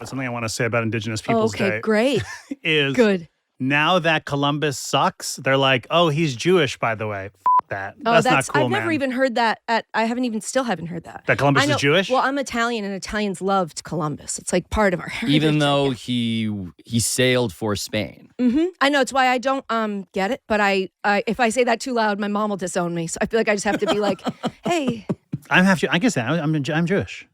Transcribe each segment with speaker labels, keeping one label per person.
Speaker 1: something I want to say about Indigenous Peoples Day.
Speaker 2: Okay, great.
Speaker 1: Is
Speaker 2: good.
Speaker 1: Now that Columbus sucks, they're like, oh, he's Jewish, by the way. That.
Speaker 2: Oh,
Speaker 1: That's not cool,
Speaker 2: I've never even heard that. Still haven't heard that.
Speaker 1: That Columbus is Jewish?
Speaker 2: Well, I'm Italian, and Italians loved Columbus. It's like part of our heritage.
Speaker 3: Even though he sailed for Spain.
Speaker 2: Mm-hmm. I know, it's why I don't get it. But I if I say that too loud, my mom will disown me. So I feel like I just have to be like, hey.
Speaker 1: I guess I'm Jewish.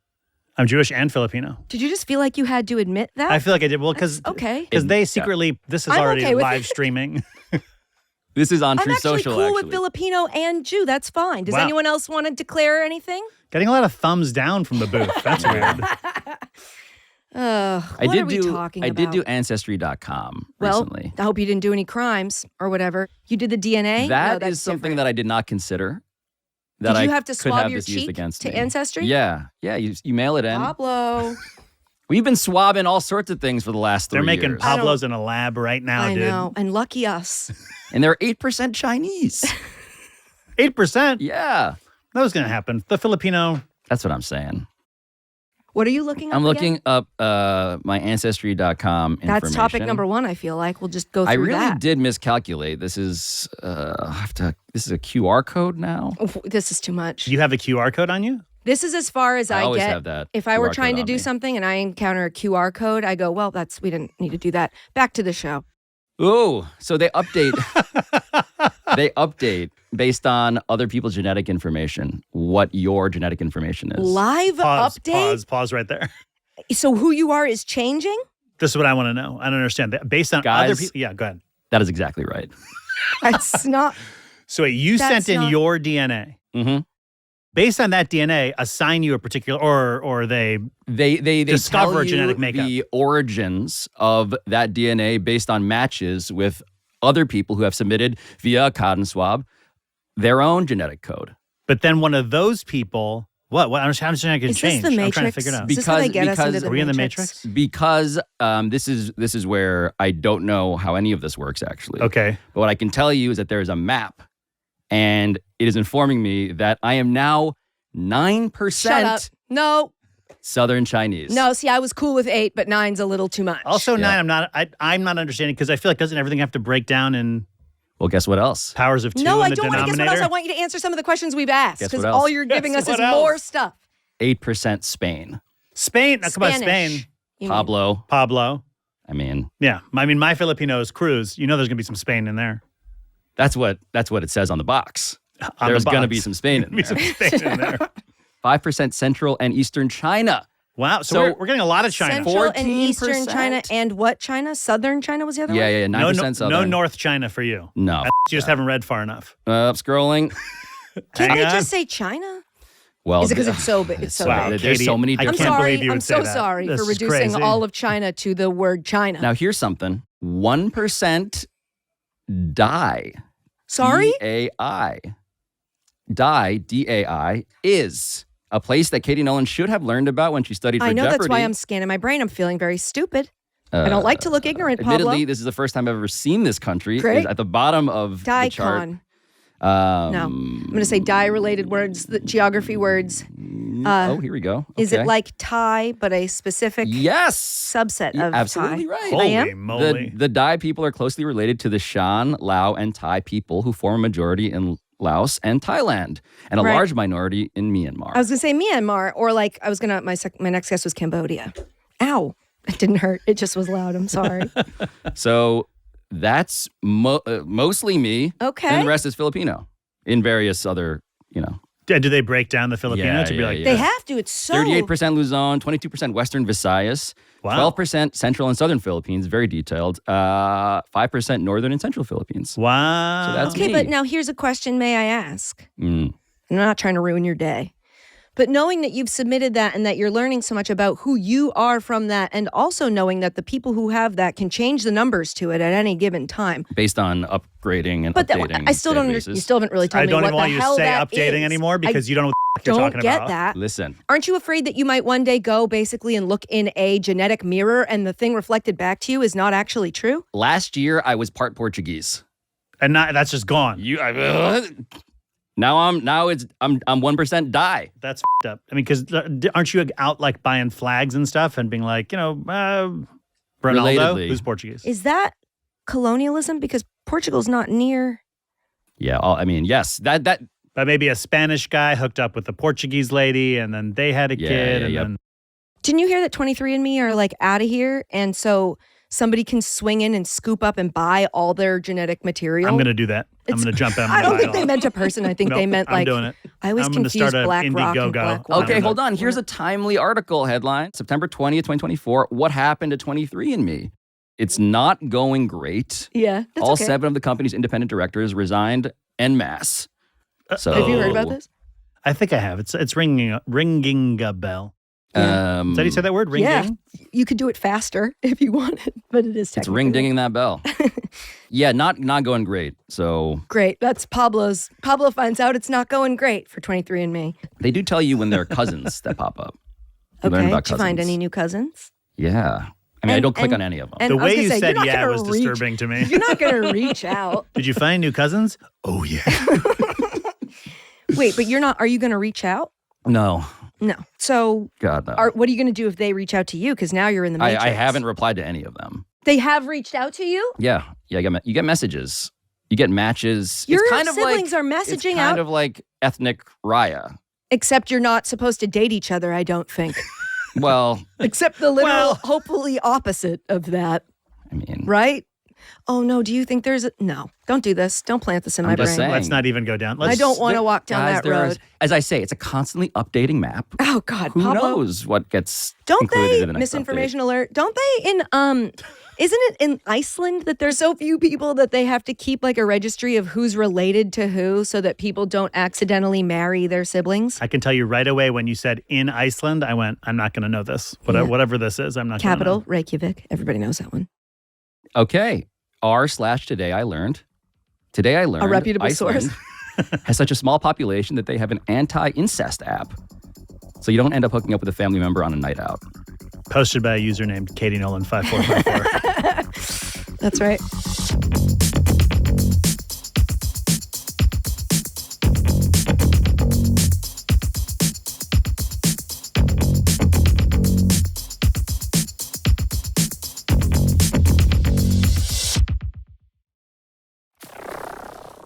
Speaker 1: I'm Jewish and Filipino.
Speaker 2: Did you just feel like you had to admit that?
Speaker 1: I feel like I did. Well, because they secretly, this is already live streaming.
Speaker 3: This is on True
Speaker 2: I'm
Speaker 3: Social,
Speaker 2: cool with Filipino and Jew. That's fine. Does anyone else want to declare anything?
Speaker 1: Getting a lot of thumbs down from the booth. That's weird.
Speaker 2: What are we talking about?
Speaker 3: I did do Ancestry.com recently.
Speaker 2: I hope you didn't do any crimes or whatever. You did the DNA?
Speaker 3: That is something that I did not consider.
Speaker 2: Did you have to swab your cheek to Ancestry?
Speaker 3: Yeah. You mail it in.
Speaker 2: Pablo.
Speaker 3: We've been swabbing all sorts of things for the last 3 years.
Speaker 1: They're making Pablos in a lab right now, dude.
Speaker 2: I know, and lucky us.
Speaker 3: And they're 8% Chinese.
Speaker 1: 8%?
Speaker 3: Yeah.
Speaker 1: That was going to happen. The Filipino.
Speaker 3: That's what I'm saying.
Speaker 2: What are you looking up?
Speaker 3: I'm looking up my Ancestry.com information.
Speaker 2: That's topic number 1, I feel like. We'll just go through that.
Speaker 3: I really did miscalculate. This is this is a QR code now.
Speaker 2: Oh, this is too much.
Speaker 1: You have a QR code on you?
Speaker 2: This is as far as I
Speaker 3: always
Speaker 2: get.
Speaker 3: Have that
Speaker 2: if I were trying to do something and I encounter a QR code, I go, well, we didn't need to do that. Back to the show.
Speaker 3: Oh, so they update. They update based on other people's genetic information, what your genetic information is.
Speaker 2: Live update?
Speaker 1: Pause right there.
Speaker 2: So who you are is changing?
Speaker 1: This is what I want to know. I don't understand that. Based on other people. Yeah, go ahead.
Speaker 3: That is exactly right.
Speaker 2: That's not.
Speaker 1: So wait, you sent in your DNA.
Speaker 3: Mm-hmm.
Speaker 1: Based on that DNA, assign you a particular, or they discover genetic makeup.
Speaker 3: The origins of that DNA based on matches with other people who have submitted via a cotton swab their own genetic code.
Speaker 1: But then one of those people, what? I'm just trying to change.
Speaker 2: Is this the Matrix?
Speaker 1: I'm trying to figure it out.
Speaker 2: Is this how they get us into the
Speaker 1: are we in the Matrix?
Speaker 3: Because this is where I don't know how any of this works actually.
Speaker 1: Okay.
Speaker 3: But what I can tell you is that there is a map. And it is informing me that I am now 9%
Speaker 2: Shut up. No.
Speaker 3: Southern Chinese.
Speaker 2: No, see, I was cool with 8, but 9's a little too much.
Speaker 1: Also, 9, I'm not understanding because I feel like doesn't everything have to break down in
Speaker 3: Well, guess what else?
Speaker 1: powers of 2
Speaker 2: No,
Speaker 1: in
Speaker 2: I
Speaker 1: the
Speaker 2: don't want to guess what else. I want you to answer some of the questions we've asked.
Speaker 3: Guess
Speaker 2: because
Speaker 3: what else?
Speaker 2: all you're giving us is
Speaker 1: what
Speaker 2: more
Speaker 1: else?
Speaker 2: stuff.
Speaker 3: 8% Spain.
Speaker 1: Spain. Come on,
Speaker 2: Spanish,
Speaker 1: Spain.
Speaker 2: you mean.
Speaker 1: Pablo.
Speaker 3: I mean,
Speaker 1: Yeah. My Filipino is Cruz. You know there's going to be some Spain in there.
Speaker 3: that's what it says on the box.
Speaker 1: On
Speaker 3: There's
Speaker 1: the
Speaker 3: going to
Speaker 1: box.
Speaker 3: be some Spain in there.
Speaker 1: Some Spain in there.
Speaker 3: 5% Central and Eastern China.
Speaker 1: Wow. So we're getting a lot of China.
Speaker 2: Central and
Speaker 3: 14%.
Speaker 2: Eastern China and what China? Southern China was the other one?
Speaker 3: Yeah, 9% Southern.
Speaker 1: No North China for you.
Speaker 3: No.
Speaker 1: You just haven't read far enough.
Speaker 3: Scrolling.
Speaker 2: Can't
Speaker 1: Hang
Speaker 2: you
Speaker 1: on.
Speaker 2: just say China?
Speaker 3: Well,
Speaker 2: Is it because it's so big? It's so
Speaker 1: Wow,
Speaker 2: big.
Speaker 3: There's so many
Speaker 1: I
Speaker 3: different.
Speaker 1: can't believe you would
Speaker 2: I'm
Speaker 1: say
Speaker 2: so
Speaker 1: that.
Speaker 2: sorry
Speaker 1: This
Speaker 2: for
Speaker 1: is
Speaker 2: reducing
Speaker 1: crazy.
Speaker 2: all of China to the word China.
Speaker 3: Now, here's something. 1% die.
Speaker 2: Sorry?
Speaker 3: D-A-I. Die, D-A-I, is a place that Katie Nolan should have learned about when she studied for
Speaker 2: I know,
Speaker 3: Jeopardy.
Speaker 2: that's why I'm scanning my brain. I'm feeling very stupid. I don't like to look ignorant, Pablo.
Speaker 3: Admittedly, this is the first time I've ever seen this country.
Speaker 2: Great.
Speaker 3: It's at the bottom of the chart.
Speaker 2: Daikon. No. I'm going to say dye-related words, the geography words.
Speaker 3: Here we go.
Speaker 2: Is it
Speaker 3: Okay.
Speaker 2: like Thai, but a specific
Speaker 3: Yes.
Speaker 2: subset
Speaker 3: You're
Speaker 2: of
Speaker 3: absolutely
Speaker 2: Thai?
Speaker 3: right.
Speaker 2: I
Speaker 1: Holy
Speaker 2: am?
Speaker 1: moly.
Speaker 3: The Dai people are closely related to the Shan, Lao, and Thai people who form a majority in Laos and Thailand, and a
Speaker 2: Right.
Speaker 3: large minority in Myanmar.
Speaker 2: I was going to say Myanmar, or like I was going to, my next guess was Cambodia. Ow. It didn't hurt. It just was loud. I'm sorry.
Speaker 3: So that's mostly me.
Speaker 2: Okay.
Speaker 3: And the rest is Filipino in various other,
Speaker 1: Yeah, do they break down the Filipino
Speaker 3: Yeah,
Speaker 1: to be
Speaker 3: yeah,
Speaker 1: like,
Speaker 3: yeah.
Speaker 2: They have to. It's so...
Speaker 3: 38% Luzon, 22% Western Visayas,
Speaker 1: Wow.
Speaker 3: 12% Central and Southern Philippines, very detailed, 5% Northern and Central Philippines.
Speaker 1: wow.
Speaker 3: So that's
Speaker 2: Okay,
Speaker 3: me.
Speaker 2: but now here's a question, may I ask?
Speaker 3: Mm.
Speaker 2: I'm not trying to ruin your day. But knowing that you've submitted that and that you're learning so much about who you are from that, and also knowing that the people who have that can change the numbers to it at any given time.
Speaker 3: Based on upgrading and
Speaker 2: But
Speaker 3: updating
Speaker 2: I still don't.
Speaker 3: databases.
Speaker 2: You still haven't really told
Speaker 1: I
Speaker 2: me
Speaker 1: don't
Speaker 2: what
Speaker 1: even want
Speaker 2: the
Speaker 1: you to
Speaker 2: hell
Speaker 1: say
Speaker 2: that
Speaker 1: updating
Speaker 2: is.
Speaker 1: anymore because you don't know what you're
Speaker 2: Don't
Speaker 1: talking
Speaker 2: get
Speaker 1: about.
Speaker 2: that.
Speaker 3: Listen.
Speaker 2: Aren't you afraid that you might one day go basically and look in a genetic mirror and the thing reflected back to you is not actually true?
Speaker 3: Last year, I was part Portuguese.
Speaker 1: And that's just gone.
Speaker 3: I'm 1% die.
Speaker 1: That's f***ed up. I mean, because aren't you out like buying flags and stuff and being like, Ronaldo,
Speaker 3: Relatedly.
Speaker 1: who's Portuguese?
Speaker 2: Is that colonialism? Because Portugal's not near.
Speaker 3: Yeah, yes. That
Speaker 1: But maybe a Spanish guy hooked up with a Portuguese lady, and then they had a kid, and then
Speaker 2: Didn't you hear that 23andMe are like out of here, and so somebody can swing in and scoop up and buy all their genetic material?
Speaker 1: I'm going to do that. I'm going to jump in.
Speaker 2: I don't think they meant a person. I think they meant like.
Speaker 1: I'm doing it.
Speaker 2: I always
Speaker 1: I'm gonna
Speaker 2: confuse
Speaker 1: start a
Speaker 2: black rock and
Speaker 1: Indiegogo.
Speaker 2: black water.
Speaker 3: Okay, hold on. Here's a timely article headline, September 20th, 2024. What happened to 23andMe? It's not going great.
Speaker 2: Yeah, that's
Speaker 3: All
Speaker 2: okay.
Speaker 3: 7 of the company's independent directors resigned en masse. So,
Speaker 2: Have you heard about this?
Speaker 1: I think I have. It's ringing a bell. Did you say that word? Ringing?
Speaker 2: Yeah, you could do it faster if you wanted, but it is
Speaker 3: It's
Speaker 2: technically.
Speaker 3: ring-dinging that bell. Yeah, not going great. So
Speaker 2: Great. That's Pablo's. Pablo finds out it's not going great for 23andMe.
Speaker 3: they do tell you when there are cousins that pop up. You learn
Speaker 2: Okay.
Speaker 3: about
Speaker 2: Did you find
Speaker 3: cousins.
Speaker 2: any new cousins?
Speaker 3: Yeah. I mean, I
Speaker 2: And-
Speaker 3: don't click
Speaker 2: and-
Speaker 3: on any of them.
Speaker 2: and
Speaker 1: The
Speaker 2: I was
Speaker 1: way
Speaker 2: gonna
Speaker 1: you
Speaker 2: say,
Speaker 1: said
Speaker 2: you're not
Speaker 1: yeah
Speaker 2: gonna
Speaker 1: was
Speaker 2: reach-
Speaker 1: disturbing to me.
Speaker 2: You're not going to reach out.
Speaker 1: Did you find new cousins? Oh, yeah.
Speaker 2: Wait, but you're not. Are you going to reach out?
Speaker 3: No.
Speaker 2: No. So,
Speaker 3: God, no.
Speaker 2: what are you going to do if they reach out to you? Because now you're in the matrix.
Speaker 3: I haven't replied to any of them.
Speaker 2: They have reached out to you.
Speaker 3: Yeah. You get messages. You get matches.
Speaker 2: Your
Speaker 3: it's kind of
Speaker 2: siblings
Speaker 3: like,
Speaker 2: are messaging
Speaker 3: it's kind
Speaker 2: out.
Speaker 3: of like ethnic raya.
Speaker 2: Except you're not supposed to date each other. I don't think.
Speaker 3: Well,
Speaker 2: Except the literal,
Speaker 1: Well-
Speaker 2: hopefully opposite of that,
Speaker 3: I mean,
Speaker 2: right? Oh no. Do you think there's a no? Don't do this. Don't plant this in
Speaker 3: I'm
Speaker 2: my
Speaker 3: just
Speaker 2: brain.
Speaker 3: saying.
Speaker 1: Let's not even go down.
Speaker 2: I don't want to walk down
Speaker 3: guys,
Speaker 2: that
Speaker 3: there's-
Speaker 2: road.
Speaker 3: As I say, it's a constantly updating map.
Speaker 2: Oh God,
Speaker 3: Who
Speaker 2: Pablo.
Speaker 3: knows what gets
Speaker 2: Don't
Speaker 3: included
Speaker 2: they
Speaker 3: in the next
Speaker 2: misinformation alert? Don't they in Isn't it in Iceland that there's so few people that they have to keep like a registry of who's related to who so that people don't accidentally marry their siblings?
Speaker 1: I can tell you right away when you said in Iceland, I went, I'm not going to know this. Whatever this is, I'm not going to know.
Speaker 2: Capital, Reykjavik. Everybody knows that one.
Speaker 3: Okay. r/today I learned. Today I learned
Speaker 2: A reputable
Speaker 3: Iceland
Speaker 2: source.
Speaker 3: has such a small population that they have an anti-incest app. So you don't end up hooking up with a family member on a night out.
Speaker 1: Posted by a user named Katie Nolan 5454.
Speaker 2: That's right.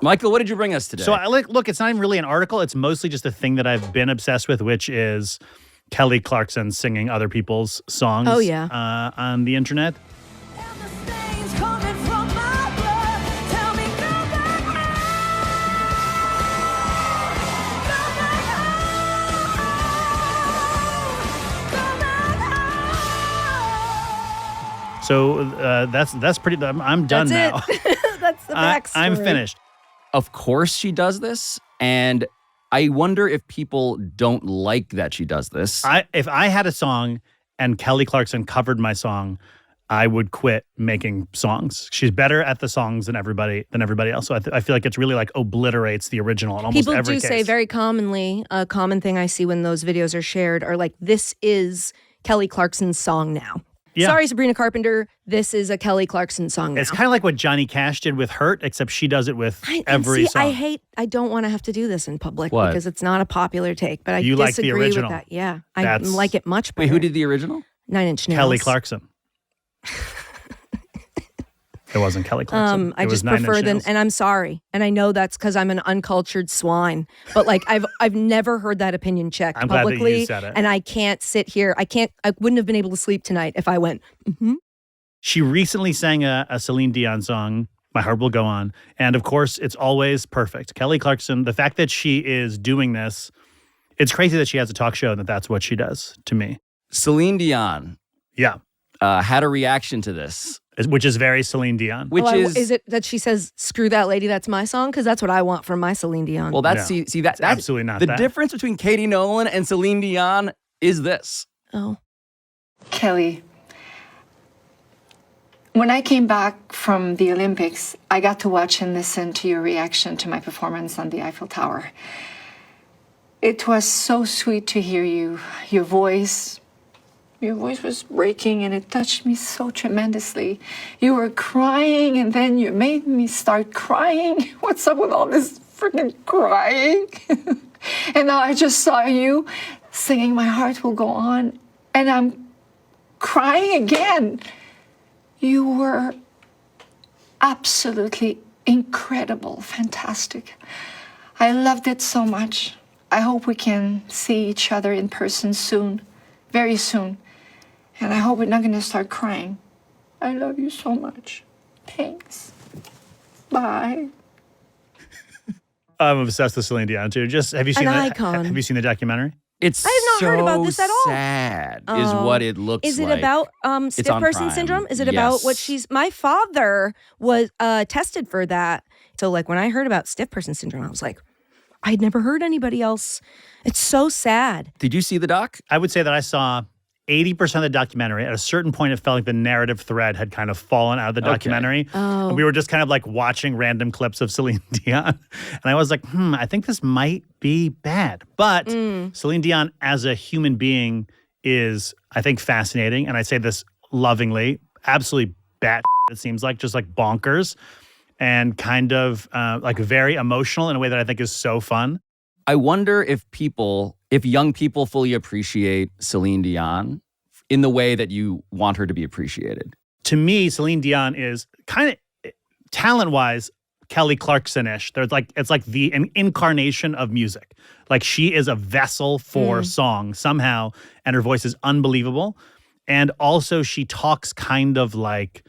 Speaker 3: Michael, what did you bring us today?
Speaker 1: So look, it's not even really an article. It's mostly just a thing that I've been obsessed with, which is Kelly Clarkson singing other people's songs.
Speaker 2: Oh, yeah.
Speaker 1: On the internet. So that's pretty. I'm done
Speaker 2: That's
Speaker 1: now.
Speaker 2: it. That's the backstory.
Speaker 1: I'm finished.
Speaker 3: Of course she does this, and I wonder if people don't like that she does this.
Speaker 1: If I had a song and Kelly Clarkson covered my song, I would quit making songs. She's better at the songs than everybody else. So I feel like it's really like obliterates the original in almost
Speaker 2: People
Speaker 1: every
Speaker 2: do
Speaker 1: case.
Speaker 2: say very commonly, a common thing I see when those videos are shared are like, this is Kelly Clarkson's song now.
Speaker 1: Yeah.
Speaker 2: Sorry, Sabrina Carpenter, this is a Kelly Clarkson song now.
Speaker 1: It's kind of like what Johnny Cash did with Hurt, except she does it with every song.
Speaker 2: I don't want to have to do this in public
Speaker 3: What?
Speaker 2: because it's not a popular take, but I
Speaker 1: You like the
Speaker 2: disagree
Speaker 1: original.
Speaker 2: with that. Yeah, I
Speaker 1: That's-
Speaker 2: like it much better.
Speaker 3: Wait, who did the original?
Speaker 2: 9 Inch Nails?
Speaker 1: Kelly Clarkson. It wasn't Kelly Clarkson.
Speaker 2: I
Speaker 1: It was
Speaker 2: just
Speaker 1: 9 Inch
Speaker 2: prefer them,
Speaker 1: Nails.
Speaker 2: and I'm sorry, and I know that's because I'm an uncultured swine. But like, I've never heard that opinion checked
Speaker 1: I'm glad that you
Speaker 2: publicly,
Speaker 1: said it.
Speaker 2: and I can't sit here. I wouldn't have been able to sleep tonight if I went. Mm-hmm.
Speaker 1: She recently sang a Celine Dion song, My Heart Will Go On. And of course, it's always perfect. Kelly Clarkson, the fact that she is doing this, it's crazy that she has a talk show and that's what she does to me.
Speaker 3: Celine Dion
Speaker 1: Yeah.
Speaker 3: had a reaction to this,
Speaker 1: Which is very Celine Dion.
Speaker 3: which
Speaker 2: Is it that she says, "Screw that lady, that's my song"? Because that's what I want from my Celine Dion.
Speaker 3: well, that's
Speaker 1: No,
Speaker 3: see that's
Speaker 1: absolutely not
Speaker 3: the
Speaker 1: that.
Speaker 3: difference between Katie Nolan and Celine Dion is this.
Speaker 2: oh,
Speaker 4: Kelly, when I came back from the Olympics, I got to watch and listen to your reaction to my performance on the Eiffel Tower. It was so sweet to hear you. Your voice was breaking and it touched me so tremendously. You were crying and then you made me start crying. What's up with all this freaking crying. And now I just saw you singing My Heart Will Go On, and I'm crying again. You were absolutely incredible, fantastic. I loved it so much. I hope we can see each other in person soon, very soon. And I hope we're not going to start crying. I love you so much. Thanks. Bye.
Speaker 1: I'm obsessed with Celine Dion too. Just have you seen
Speaker 2: An
Speaker 1: that?
Speaker 2: icon.
Speaker 1: Have you seen the documentary?
Speaker 3: It's
Speaker 2: I have not heard about this at all.
Speaker 3: sad is what it looks like.
Speaker 2: Is it about stiff
Speaker 3: on
Speaker 2: person
Speaker 3: Prime.
Speaker 2: syndrome? Is it about what
Speaker 3: Yes.
Speaker 2: my father was tested for that. So like when I heard about stiff person syndrome, I was like, I'd never heard anybody else. It's so sad.
Speaker 3: Did you see the doc?
Speaker 1: I would say that I saw 80% of the documentary. At a certain point, it felt like the narrative thread had kind of fallen out of the documentary.
Speaker 2: Oh.
Speaker 1: And we were just kind of like watching random clips of Celine Dion. And I was like, I think this might be bad. But Celine Dion as a human being is, I think, fascinating. And I say this lovingly, absolutely bat, it seems like, just like bonkers and kind of like very emotional in a way that I think is so fun.
Speaker 3: I wonder if young people fully appreciate Celine Dion in the way that you want her to be appreciated.
Speaker 1: To me, Celine Dion is kind of talent-wise Kelly Clarkson-ish. It's like the incarnation of music. Like she is a vessel for song somehow, and her voice is unbelievable. And also she talks kind of like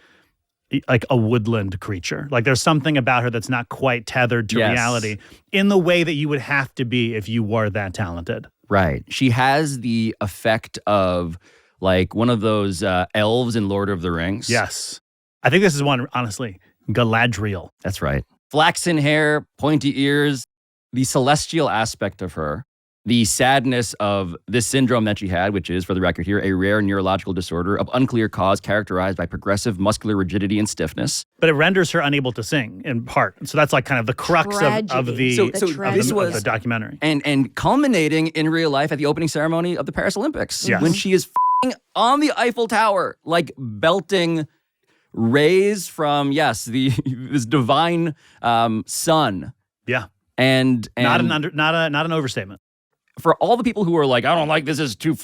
Speaker 1: a woodland creature. Like there's something about her that's not quite tethered to reality in the way that you would have to be if you were that talented.
Speaker 3: Right. She has the effect of like one of those elves in Lord of the Rings.
Speaker 1: Yes. I think this is one, honestly, Galadriel.
Speaker 3: That's right. Flaxen hair, pointy ears, the celestial aspect of her, the sadness of this syndrome that she had, which is, for the record here, a rare neurological disorder of unclear cause characterized by progressive muscular rigidity and stiffness.
Speaker 1: But it renders her unable to sing in part. So that's like kind of the crux of the documentary.
Speaker 3: And culminating in real life at the opening ceremony of the Paris Olympics.
Speaker 1: Yes.
Speaker 3: When she is on the Eiffel Tower, like belting rays from, this divine sun.
Speaker 1: Yeah.
Speaker 3: And
Speaker 1: not an overstatement.
Speaker 3: For all the people who are like, I don't like this is too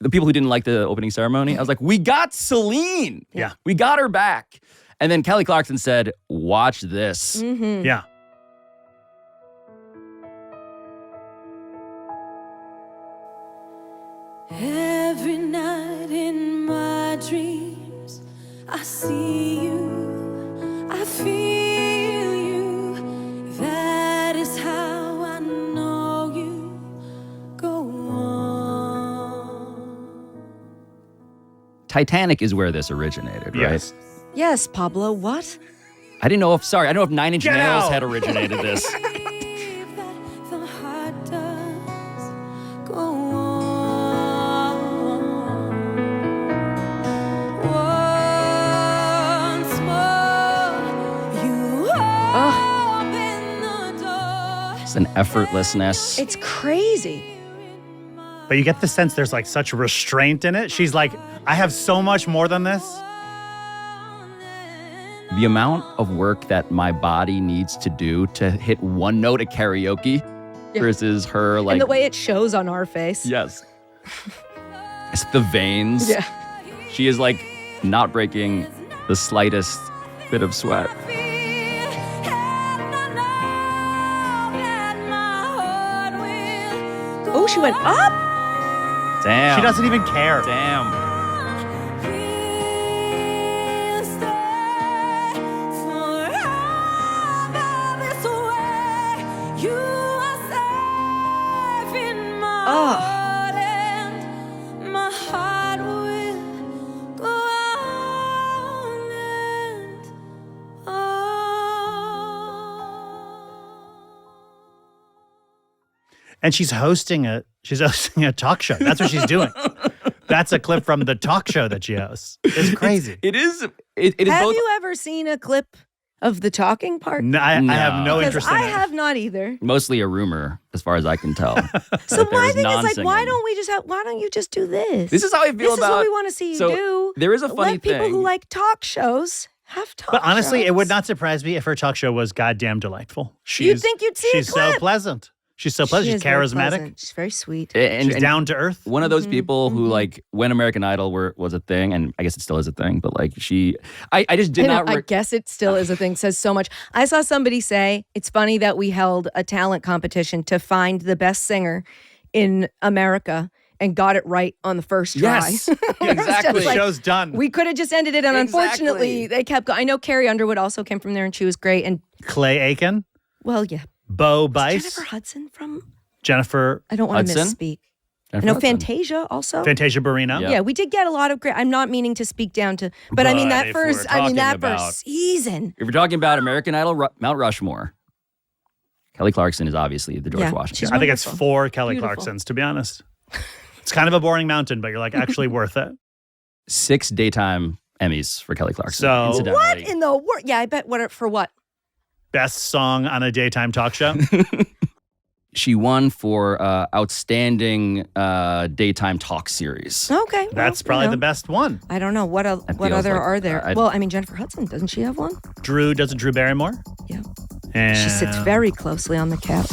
Speaker 3: the people who didn't like the opening ceremony, I was like, we got Celine.
Speaker 1: Yeah.
Speaker 3: We got her back. And then Kelly Clarkson said, watch this.
Speaker 2: Mm-hmm.
Speaker 1: Yeah.
Speaker 5: Every night in my dreams, I see you, I feel you. That is how I know you. Go on.
Speaker 3: Titanic is where this originated, right?
Speaker 1: Yes.
Speaker 2: Yes, Pablo, what?
Speaker 3: I don't know if 9 Inch
Speaker 1: Get
Speaker 3: Nails
Speaker 1: out!
Speaker 3: had originated this.
Speaker 5: Believe that the heart does go on. Once more, you open the door.
Speaker 3: It's an effortlessness.
Speaker 2: It's crazy.
Speaker 1: But you get the sense there's like such restraint in it. She's like, I have so much more than this.
Speaker 3: The amount of work that my body needs to do to hit one note at karaoke versus her like...
Speaker 2: And the way it shows on our face.
Speaker 3: Yes. It's the veins.
Speaker 2: Yeah.
Speaker 3: She is like not breaking the slightest bit of sweat.
Speaker 2: Oh, she went up?
Speaker 3: Damn.
Speaker 1: She doesn't even care.
Speaker 3: Damn.
Speaker 1: And she's hosting a talk show. That's what she's doing. That's a clip from the talk show that she hosts. It's crazy.
Speaker 3: It is. It is
Speaker 2: Have
Speaker 3: both.
Speaker 2: you ever seen a clip of the talking part?
Speaker 1: No, I have no
Speaker 2: Because
Speaker 1: interest in
Speaker 2: I
Speaker 1: it.
Speaker 2: have not either.
Speaker 3: Mostly a rumor, as far as I can tell.
Speaker 2: So
Speaker 3: That there
Speaker 2: my
Speaker 3: is
Speaker 2: thing is like,
Speaker 3: non-singing.
Speaker 2: why don't you just do this?
Speaker 3: This is how I feel
Speaker 2: This
Speaker 3: about.
Speaker 2: is what we want to see you
Speaker 3: so
Speaker 2: do.
Speaker 3: there is a funny
Speaker 2: Let people
Speaker 3: thing.
Speaker 2: who like talk shows Have talk
Speaker 1: But honestly, it would
Speaker 2: shows.
Speaker 1: not surprise me if her talk show was goddamn delightful.
Speaker 2: You'd think you'd see a
Speaker 1: She's so
Speaker 2: clip.
Speaker 1: pleasant. She's so pleasant.
Speaker 2: She
Speaker 1: She's
Speaker 2: is very
Speaker 1: charismatic.
Speaker 2: pleasant. She's very sweet.
Speaker 3: And,
Speaker 1: She's down to earth.
Speaker 3: one of those
Speaker 2: Mm-hmm.
Speaker 3: people who like when American Idol was a thing, and I guess it still is a thing, but like I just did not.
Speaker 2: I guess it still is a thing. Says so much. I saw somebody say it's funny that we held a talent competition to find the best singer in America and got it right on the first try.
Speaker 3: Yes, exactly.
Speaker 1: The
Speaker 2: like-
Speaker 1: show's done.
Speaker 2: We could have just ended it, and unfortunately,
Speaker 3: Exactly.
Speaker 2: they kept going. I know Carrie Underwood also came from there, and she was great. And
Speaker 1: Clay Aiken,
Speaker 2: well, yeah,
Speaker 1: Bo
Speaker 2: Is
Speaker 1: Bice,
Speaker 2: Jennifer Hudson from.
Speaker 1: Jennifer
Speaker 2: I don't want to
Speaker 3: Hudson?
Speaker 2: misspeak. I
Speaker 3: Jennifer
Speaker 2: know
Speaker 3: Hudson.
Speaker 2: Fantasia also.
Speaker 1: Fantasia Barrino.
Speaker 3: Yeah.
Speaker 2: Yeah, we did get a lot of great. I'm not meaning to speak down to, but I mean
Speaker 3: But
Speaker 2: that
Speaker 3: if we're
Speaker 2: first.
Speaker 3: talking
Speaker 2: That
Speaker 3: about-
Speaker 2: first season.
Speaker 3: If you're talking about American Idol, Mount Rushmore, Kelly Clarkson is obviously the George
Speaker 2: Yeah,
Speaker 3: Washington.
Speaker 2: she's
Speaker 1: I think it's
Speaker 2: Wonderful.
Speaker 1: 4 Kelly
Speaker 2: Beautiful.
Speaker 1: Clarksons, to be honest. It's kind of a boring mountain, but you're like actually worth it.
Speaker 3: 6 daytime Emmys for Kelly Clarkson.
Speaker 1: So-
Speaker 3: incidentally.
Speaker 2: What in the world? Yeah, I bet. For what?
Speaker 1: Best song on a daytime talk show.
Speaker 3: She won for outstanding daytime talk series.
Speaker 2: Okay, well,
Speaker 1: That's
Speaker 2: you
Speaker 1: probably
Speaker 2: know.
Speaker 1: the best one.
Speaker 2: I don't know what
Speaker 3: That
Speaker 2: what
Speaker 3: feels
Speaker 2: other
Speaker 3: like-
Speaker 2: are there.
Speaker 3: I-
Speaker 2: Well, I mean Jennifer Hudson, doesn't she have one?
Speaker 1: Doesn't Drew Barrymore?
Speaker 2: Yeah,
Speaker 1: And
Speaker 2: she sits very closely on the couch.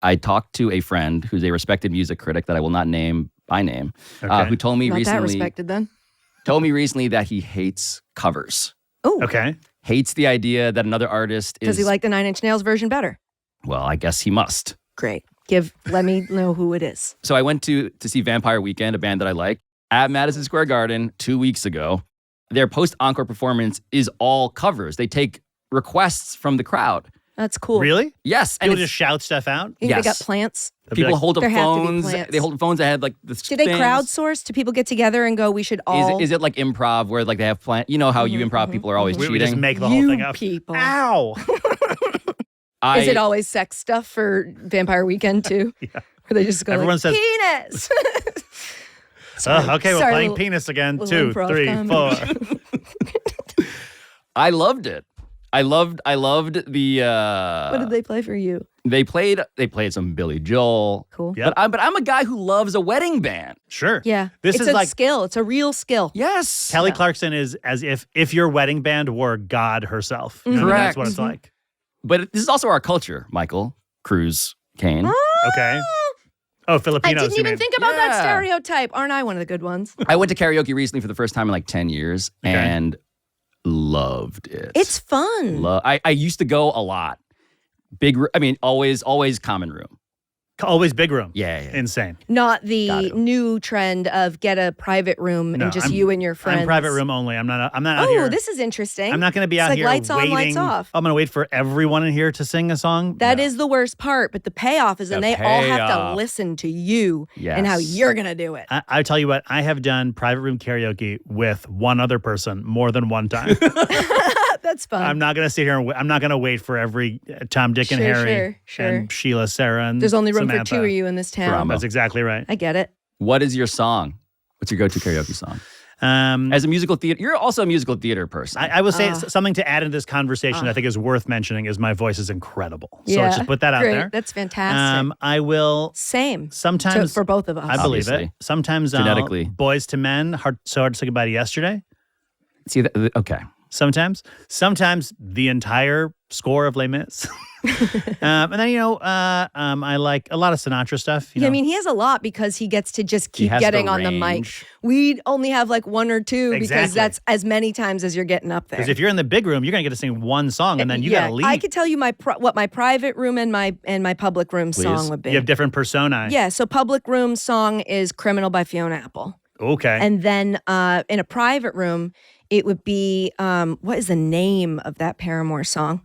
Speaker 3: I talked to a friend who's a respected music critic that I will not name by name,
Speaker 1: Okay.
Speaker 3: who told me
Speaker 2: Not that
Speaker 3: recently
Speaker 2: respected then.
Speaker 3: that he hates covers.
Speaker 2: Oh,
Speaker 1: Okay.
Speaker 3: Hates the idea that another artist is.
Speaker 2: Does he like the Nine Inch Nails version better?
Speaker 3: Well, I guess he must.
Speaker 2: Great. Let me know who it is.
Speaker 3: So I went to see Vampire Weekend, a band that I like, at Madison Square Garden 2 weeks ago. Their post-encore performance is all covers. They take requests from the crowd.
Speaker 2: That's cool.
Speaker 1: Really?
Speaker 3: Yes, and
Speaker 1: People
Speaker 3: it's-
Speaker 1: just shout stuff out?
Speaker 2: You think they got
Speaker 3: Yes.
Speaker 2: plants?
Speaker 1: They'll be
Speaker 3: people
Speaker 1: like,
Speaker 3: hold up
Speaker 2: There have to be
Speaker 3: phones.
Speaker 2: plants.
Speaker 3: They hold up phones that have like this.
Speaker 2: Do they crowdsource? Do people get together and go, we should all...
Speaker 3: Is it like improv where like they have plan? You know how you improv people are always
Speaker 1: we
Speaker 3: cheating.
Speaker 1: just make the whole
Speaker 2: You
Speaker 1: thing up.
Speaker 2: people.
Speaker 1: Ow!
Speaker 2: Is it always sex stuff for Vampire Weekend too?
Speaker 1: Yeah.
Speaker 2: Where they just go
Speaker 1: Everyone
Speaker 2: like,
Speaker 1: says-
Speaker 2: penis!
Speaker 1: Okay, we're
Speaker 2: Sorry,
Speaker 1: playing
Speaker 2: little-
Speaker 1: penis again.
Speaker 2: little
Speaker 1: 2,
Speaker 2: improv
Speaker 1: 3,
Speaker 2: comedy.
Speaker 1: 4.
Speaker 3: I loved it. I loved the.
Speaker 2: What did they play for you?
Speaker 3: They played some Billy Joel.
Speaker 2: Cool.
Speaker 1: Yep.
Speaker 3: But I'm a guy who loves a wedding band.
Speaker 1: Sure.
Speaker 2: Yeah.
Speaker 1: This
Speaker 2: it's
Speaker 1: is
Speaker 2: a
Speaker 1: like
Speaker 2: skill. It's a real skill.
Speaker 3: Yes.
Speaker 1: Kelly Clarkson is as if your wedding band were God herself. You know what I mean? That's
Speaker 3: Correct.
Speaker 1: what it's like.
Speaker 3: But this is also our culture, Michael, Cruz, Kayne.
Speaker 1: Okay. Oh,
Speaker 2: I
Speaker 1: Filipinos.
Speaker 2: didn't
Speaker 1: you
Speaker 2: even
Speaker 1: mean.
Speaker 2: think about that
Speaker 3: Yeah.
Speaker 2: stereotype. Aren't I one of the good ones?
Speaker 3: I went to karaoke recently for the first time in like 10 years
Speaker 1: Okay.
Speaker 3: and loved it.
Speaker 2: It's fun.
Speaker 3: I used to go a lot. Always common room.
Speaker 1: Always big room.
Speaker 3: Yeah.
Speaker 1: Insane.
Speaker 2: Not
Speaker 3: Got
Speaker 2: the
Speaker 3: it.
Speaker 2: new trend of get a private room
Speaker 1: No,
Speaker 2: and just
Speaker 1: I'm-
Speaker 2: you and your friends.
Speaker 1: I'm private room only. I'm not out
Speaker 2: Oh,
Speaker 1: here.
Speaker 2: this is interesting.
Speaker 1: I'm not going to be
Speaker 2: It's
Speaker 1: out
Speaker 2: like
Speaker 1: here
Speaker 2: lights on,
Speaker 1: waiting.
Speaker 2: lights off.
Speaker 1: I'm going to wait for everyone in here to sing a song.
Speaker 2: That
Speaker 1: No.
Speaker 2: is the worst part, but the payoff is, and
Speaker 3: The
Speaker 2: they all have to
Speaker 3: payoff.
Speaker 2: listen to you and how
Speaker 3: Yes.
Speaker 2: you're gonna do it.
Speaker 1: I tell you what, I have done private room karaoke with one other person more than one time.
Speaker 2: That's fun.
Speaker 1: I'm not going to sit here and I'm not going to wait for every Tom, Dick, and
Speaker 2: Sure,
Speaker 1: Harry
Speaker 2: sure.
Speaker 1: and Sheila, Sarah, and
Speaker 2: There's only room
Speaker 1: Samantha.
Speaker 2: for 2 of you in this town.
Speaker 3: Drama.
Speaker 1: That's exactly right.
Speaker 2: I get it.
Speaker 3: What is your song? What's your go-to karaoke song?
Speaker 1: Um,
Speaker 3: As a musical theater, you're also a musical theater person.
Speaker 1: I will say something to add into this conversation that I think is worth mentioning is my voice is incredible. So let's just put that out
Speaker 2: Great.
Speaker 1: there.
Speaker 2: That's fantastic.
Speaker 1: I will
Speaker 2: Same.
Speaker 1: sometimes
Speaker 2: For both of us.
Speaker 1: I believe it.
Speaker 3: Obviously.
Speaker 1: Sometimes
Speaker 3: Genetically.
Speaker 1: Boys to Men, so hard to say goodbye to yesterday.
Speaker 3: See, okay.
Speaker 1: Sometimes the entire score of Les Mis. And then I like a lot of Sinatra stuff. You
Speaker 2: Yeah,
Speaker 1: know?
Speaker 2: I mean, he has a lot because he gets to just keep
Speaker 3: has
Speaker 2: getting
Speaker 3: the
Speaker 2: on the mic.
Speaker 3: range.
Speaker 2: We only have like 1 or 2 because
Speaker 1: Exactly.
Speaker 2: that's as many times as you're getting up there.
Speaker 1: because if you're in the big room, you're gonna get to sing one song, and then you gotta leave.
Speaker 2: I could tell you what my private room and my public room song would be.
Speaker 1: You have different personae.
Speaker 2: Yeah, so public room song is "Criminal" by Fiona Apple,
Speaker 1: Okay.
Speaker 2: and then in a private room it would be what is the name of that Paramore song?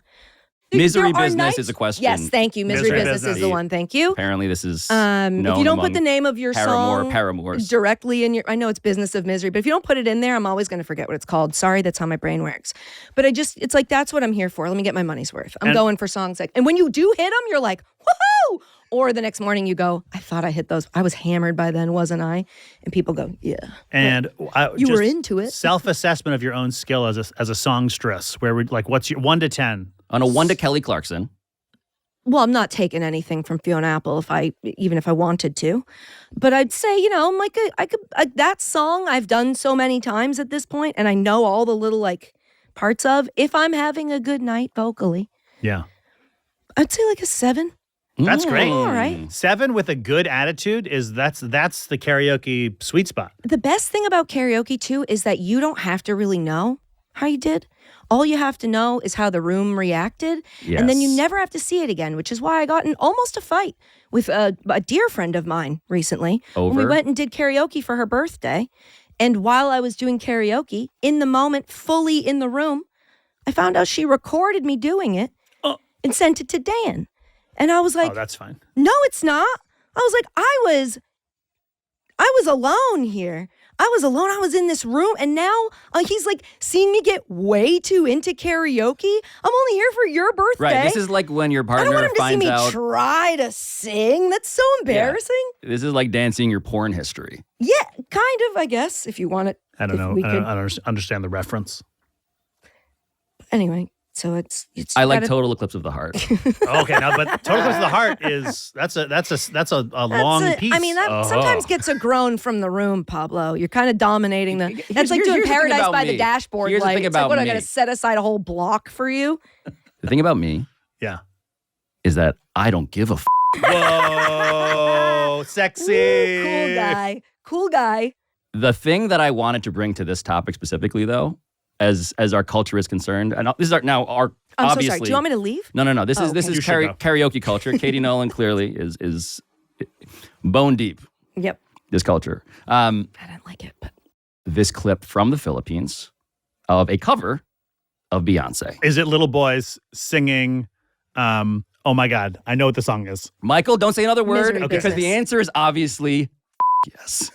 Speaker 3: Misery
Speaker 2: There are
Speaker 3: Business
Speaker 2: nights-
Speaker 3: is a question.
Speaker 2: Yes, thank you. Misery
Speaker 1: Misery
Speaker 2: Business is
Speaker 1: Business.
Speaker 2: the one. Thank you.
Speaker 3: Apparently, this is
Speaker 2: If
Speaker 3: known
Speaker 2: you don't put
Speaker 3: among
Speaker 2: the name of your song
Speaker 3: paramours.
Speaker 2: directly in your, I know it's Business of Misery, but if you don't put it in there, I'm always going to forget what it's called. Sorry, that's how my brain works. But it's like, that's what I'm here for. Let me get my money's worth. I'm
Speaker 1: And-
Speaker 2: going for songs like, and when you do hit them, you're like, woohoo! Or the next morning you go, I thought I hit those. I was hammered by then, wasn't I? And people go, yeah.
Speaker 1: And
Speaker 2: You
Speaker 1: just
Speaker 2: were into it.
Speaker 1: Self-assessment of your own skill as a songstress, where we like, what's your 1 to 10?
Speaker 3: On a 1 to Kelly Clarkson.
Speaker 2: Well, I'm not taking anything from Fiona Apple even if I wanted to, but I'd say, like that song I've done so many times at this point, and I know all the little like parts of. If I'm having a good night vocally,
Speaker 1: Yeah.
Speaker 2: I'd say like a 7.
Speaker 1: That's great.
Speaker 2: All right.
Speaker 1: 7 with a good attitude that's the karaoke sweet spot.
Speaker 2: The best thing about karaoke too is that you don't have to really know how you did. All you have to know is how the room reacted, and then you
Speaker 3: Yes.
Speaker 2: never have to see it again, which is why I got in almost a fight with a dear friend of mine recently. When we
Speaker 3: Over?
Speaker 2: went and did karaoke for her birthday, and while I was doing karaoke, in the moment, fully in the room, I found out she recorded me doing it and sent it to Dan. And I was like,
Speaker 1: Oh, that's fine.
Speaker 2: no, it's not. I was like, I was alone here. I was alone. I was in this room, and now he's like seeing me get way too into karaoke. I'm only here for your birthday.
Speaker 3: Right. This is like when your
Speaker 2: I don't
Speaker 3: partner
Speaker 2: want him to see
Speaker 3: finds
Speaker 2: me
Speaker 3: out.
Speaker 2: try to sing. That's so embarrassing.
Speaker 3: This is like Dan seeing your porn history.
Speaker 2: Yeah, kind of, I guess, if you want it.
Speaker 1: I don't
Speaker 2: if
Speaker 1: know.
Speaker 2: we
Speaker 1: I
Speaker 2: could-
Speaker 1: don't understand the reference.
Speaker 2: Anyway, so it's
Speaker 3: I like
Speaker 2: gotta-
Speaker 3: Total Eclipse of the Heart.
Speaker 1: Okay, now, but Total Eclipse of the Heart is that's a long piece.
Speaker 2: I mean, that sometimes gets a groan from the room, Pablo. You're kind of dominating the. That's like
Speaker 3: here's
Speaker 2: doing
Speaker 3: the thing
Speaker 2: Paradise
Speaker 3: about
Speaker 2: by
Speaker 3: me.
Speaker 2: the Dashboard.
Speaker 3: Here's the
Speaker 2: Like,
Speaker 3: thing
Speaker 2: it's like,
Speaker 3: about
Speaker 2: what, I
Speaker 3: me.
Speaker 2: got to set aside a whole block for you?
Speaker 3: The thing about me
Speaker 1: Yeah.
Speaker 3: is that I don't give a f.
Speaker 1: Whoa, sexy.
Speaker 2: Ooh, cool guy. Cool guy.
Speaker 3: The thing that I wanted to bring to this topic specifically, though, as our culture is concerned, and this is our
Speaker 2: I'm
Speaker 3: obviously.
Speaker 2: so sorry. Do you want me to leave?
Speaker 3: No. This is
Speaker 1: You
Speaker 3: is
Speaker 1: should go.
Speaker 3: karaoke culture. Katie Nolan clearly is bone deep.
Speaker 2: Yep.
Speaker 3: This culture.
Speaker 2: I didn't like it, but
Speaker 3: This clip from the Philippines of a cover of Beyonce.
Speaker 1: Is it little boys singing? Oh my God, I know what the song is.
Speaker 3: Michael, don't say another word
Speaker 2: Misery
Speaker 3: because the
Speaker 2: business.
Speaker 3: answer is obviously yes.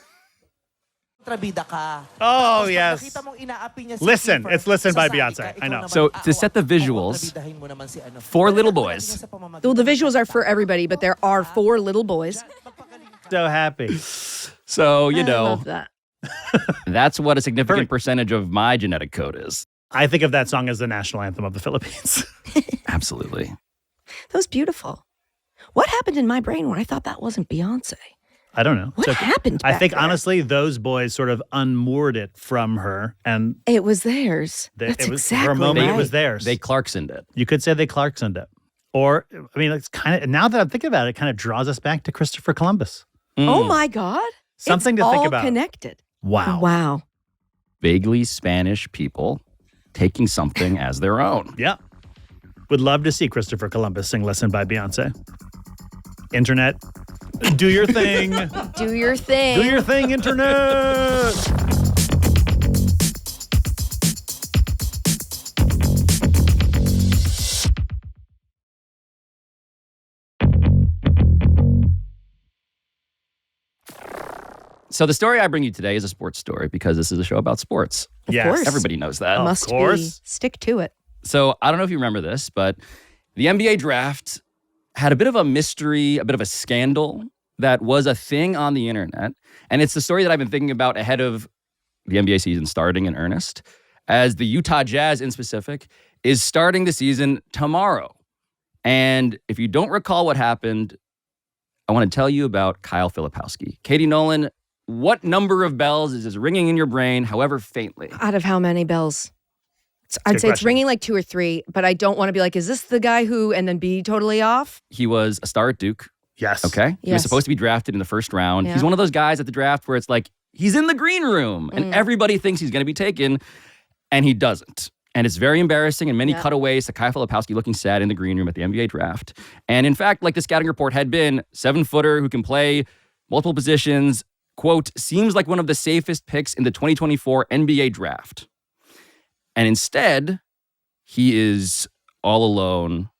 Speaker 6: Trabida ka.
Speaker 1: Oh
Speaker 6: Tapos
Speaker 1: yes.
Speaker 6: nakita mong inaapi niya si
Speaker 1: Listen,
Speaker 6: Kiefer,
Speaker 1: it's Listen by
Speaker 6: sasabi
Speaker 1: Beyonce.
Speaker 6: ka,
Speaker 1: I
Speaker 6: ikaw
Speaker 1: know.
Speaker 6: naman,
Speaker 3: So, to set the
Speaker 6: oo,
Speaker 3: visuals,
Speaker 6: trabidahin mo naman si ano.
Speaker 3: 4 little
Speaker 6: Pero
Speaker 3: boys.
Speaker 6: nakita niya sa pamamagitan
Speaker 2: well, the
Speaker 6: ng
Speaker 2: visuals are for everybody, but there are 4 little boys.
Speaker 1: So happy.
Speaker 3: So, you
Speaker 2: I
Speaker 3: know,
Speaker 2: love that.
Speaker 3: that's what a significant
Speaker 1: Perfect.
Speaker 3: percentage of my genetic code is.
Speaker 1: I think of that song as the national anthem of the Philippines.
Speaker 3: Absolutely.
Speaker 2: That was beautiful. What happened in my brain when I thought that wasn't Beyonce?
Speaker 1: I don't know.
Speaker 2: What
Speaker 1: It's okay.
Speaker 2: happened?
Speaker 1: I
Speaker 2: back
Speaker 1: think
Speaker 2: there?
Speaker 1: honestly, those boys sort of unmoored it from her, and
Speaker 2: It was theirs. That's
Speaker 1: it was
Speaker 2: exactly
Speaker 1: for a moment.
Speaker 2: right.
Speaker 1: It was theirs.
Speaker 3: They Clarksoned it.
Speaker 1: You could say they Clarksoned it, or I mean, it's kind of now that I'm thinking about it, it kind of draws us back to Christopher Columbus.
Speaker 2: Oh my God.
Speaker 1: Something
Speaker 2: it's
Speaker 1: to think
Speaker 2: all
Speaker 1: about.
Speaker 2: Connected.
Speaker 1: Wow.
Speaker 2: Wow.
Speaker 3: Vaguely Spanish people taking something as their own.
Speaker 1: Yeah. Would love to see Christopher Columbus sing Listen by Beyonce. Internet, do your thing.
Speaker 2: Do your thing.
Speaker 1: Do your thing, Internet.
Speaker 3: So the story I bring you today is a sports story because this is a show about sports.
Speaker 1: Yes.
Speaker 2: course.
Speaker 3: Everybody knows that.
Speaker 1: Of
Speaker 2: Must be.
Speaker 1: course.
Speaker 2: Stick to it.
Speaker 3: So I don't know if you remember this, but the NBA draft had a bit of a mystery, a bit of a scandal that was a thing on the internet. And it's the story that I've been thinking about ahead of the NBA season starting in earnest, as the Utah Jazz in specific is starting the season tomorrow. And if you don't recall what happened, I want to tell you about Kyle Filipowski. Katie Nolan, what number of bells is ringing in your brain, however faintly?
Speaker 2: Out of how many bells? I'd
Speaker 1: good
Speaker 2: say it's
Speaker 1: question.
Speaker 2: ringing like 2 or 3, but I don't want to be like, is this the guy who, and then be totally off?
Speaker 3: He was a star at Duke.
Speaker 1: Yes.
Speaker 3: Okay. He was
Speaker 2: Yes.
Speaker 3: supposed to be drafted in the first round.
Speaker 2: Yeah.
Speaker 3: He's one of those guys at the draft where it's like, he's in the green room and everybody thinks he's going to be taken and he doesn't. And it's very embarrassing and many
Speaker 2: Yeah.
Speaker 3: cutaways to Kyle Filipowski looking sad in the green room at the NBA draft. And in fact, like the scouting report had been, 7-footer who can play multiple positions, quote, seems like one of the safest picks in the 2024 NBA draft. And instead, he is all alone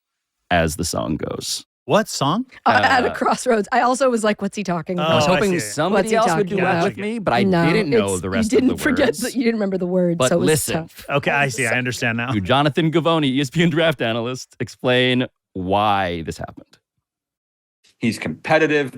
Speaker 3: as the song goes.
Speaker 1: What song?
Speaker 2: At a crossroads. I also was like, what's he talking
Speaker 1: Oh,
Speaker 3: I was
Speaker 2: about?
Speaker 1: I
Speaker 3: hoping
Speaker 1: see.
Speaker 2: What's
Speaker 3: somebody
Speaker 2: he
Speaker 3: else would
Speaker 2: talking
Speaker 3: do
Speaker 1: about?
Speaker 3: it with me, but I
Speaker 2: No,
Speaker 3: didn't know
Speaker 2: it's-
Speaker 3: the rest
Speaker 2: you didn't
Speaker 3: of the
Speaker 2: forget
Speaker 3: words.
Speaker 2: that you didn't remember the word,
Speaker 3: But
Speaker 2: so it was
Speaker 3: listen.
Speaker 2: tough.
Speaker 1: Okay, I see. I understand now.
Speaker 3: To Jonathan Gavoni, ESPN draft analyst, explain why this happened.
Speaker 7: He's competitive.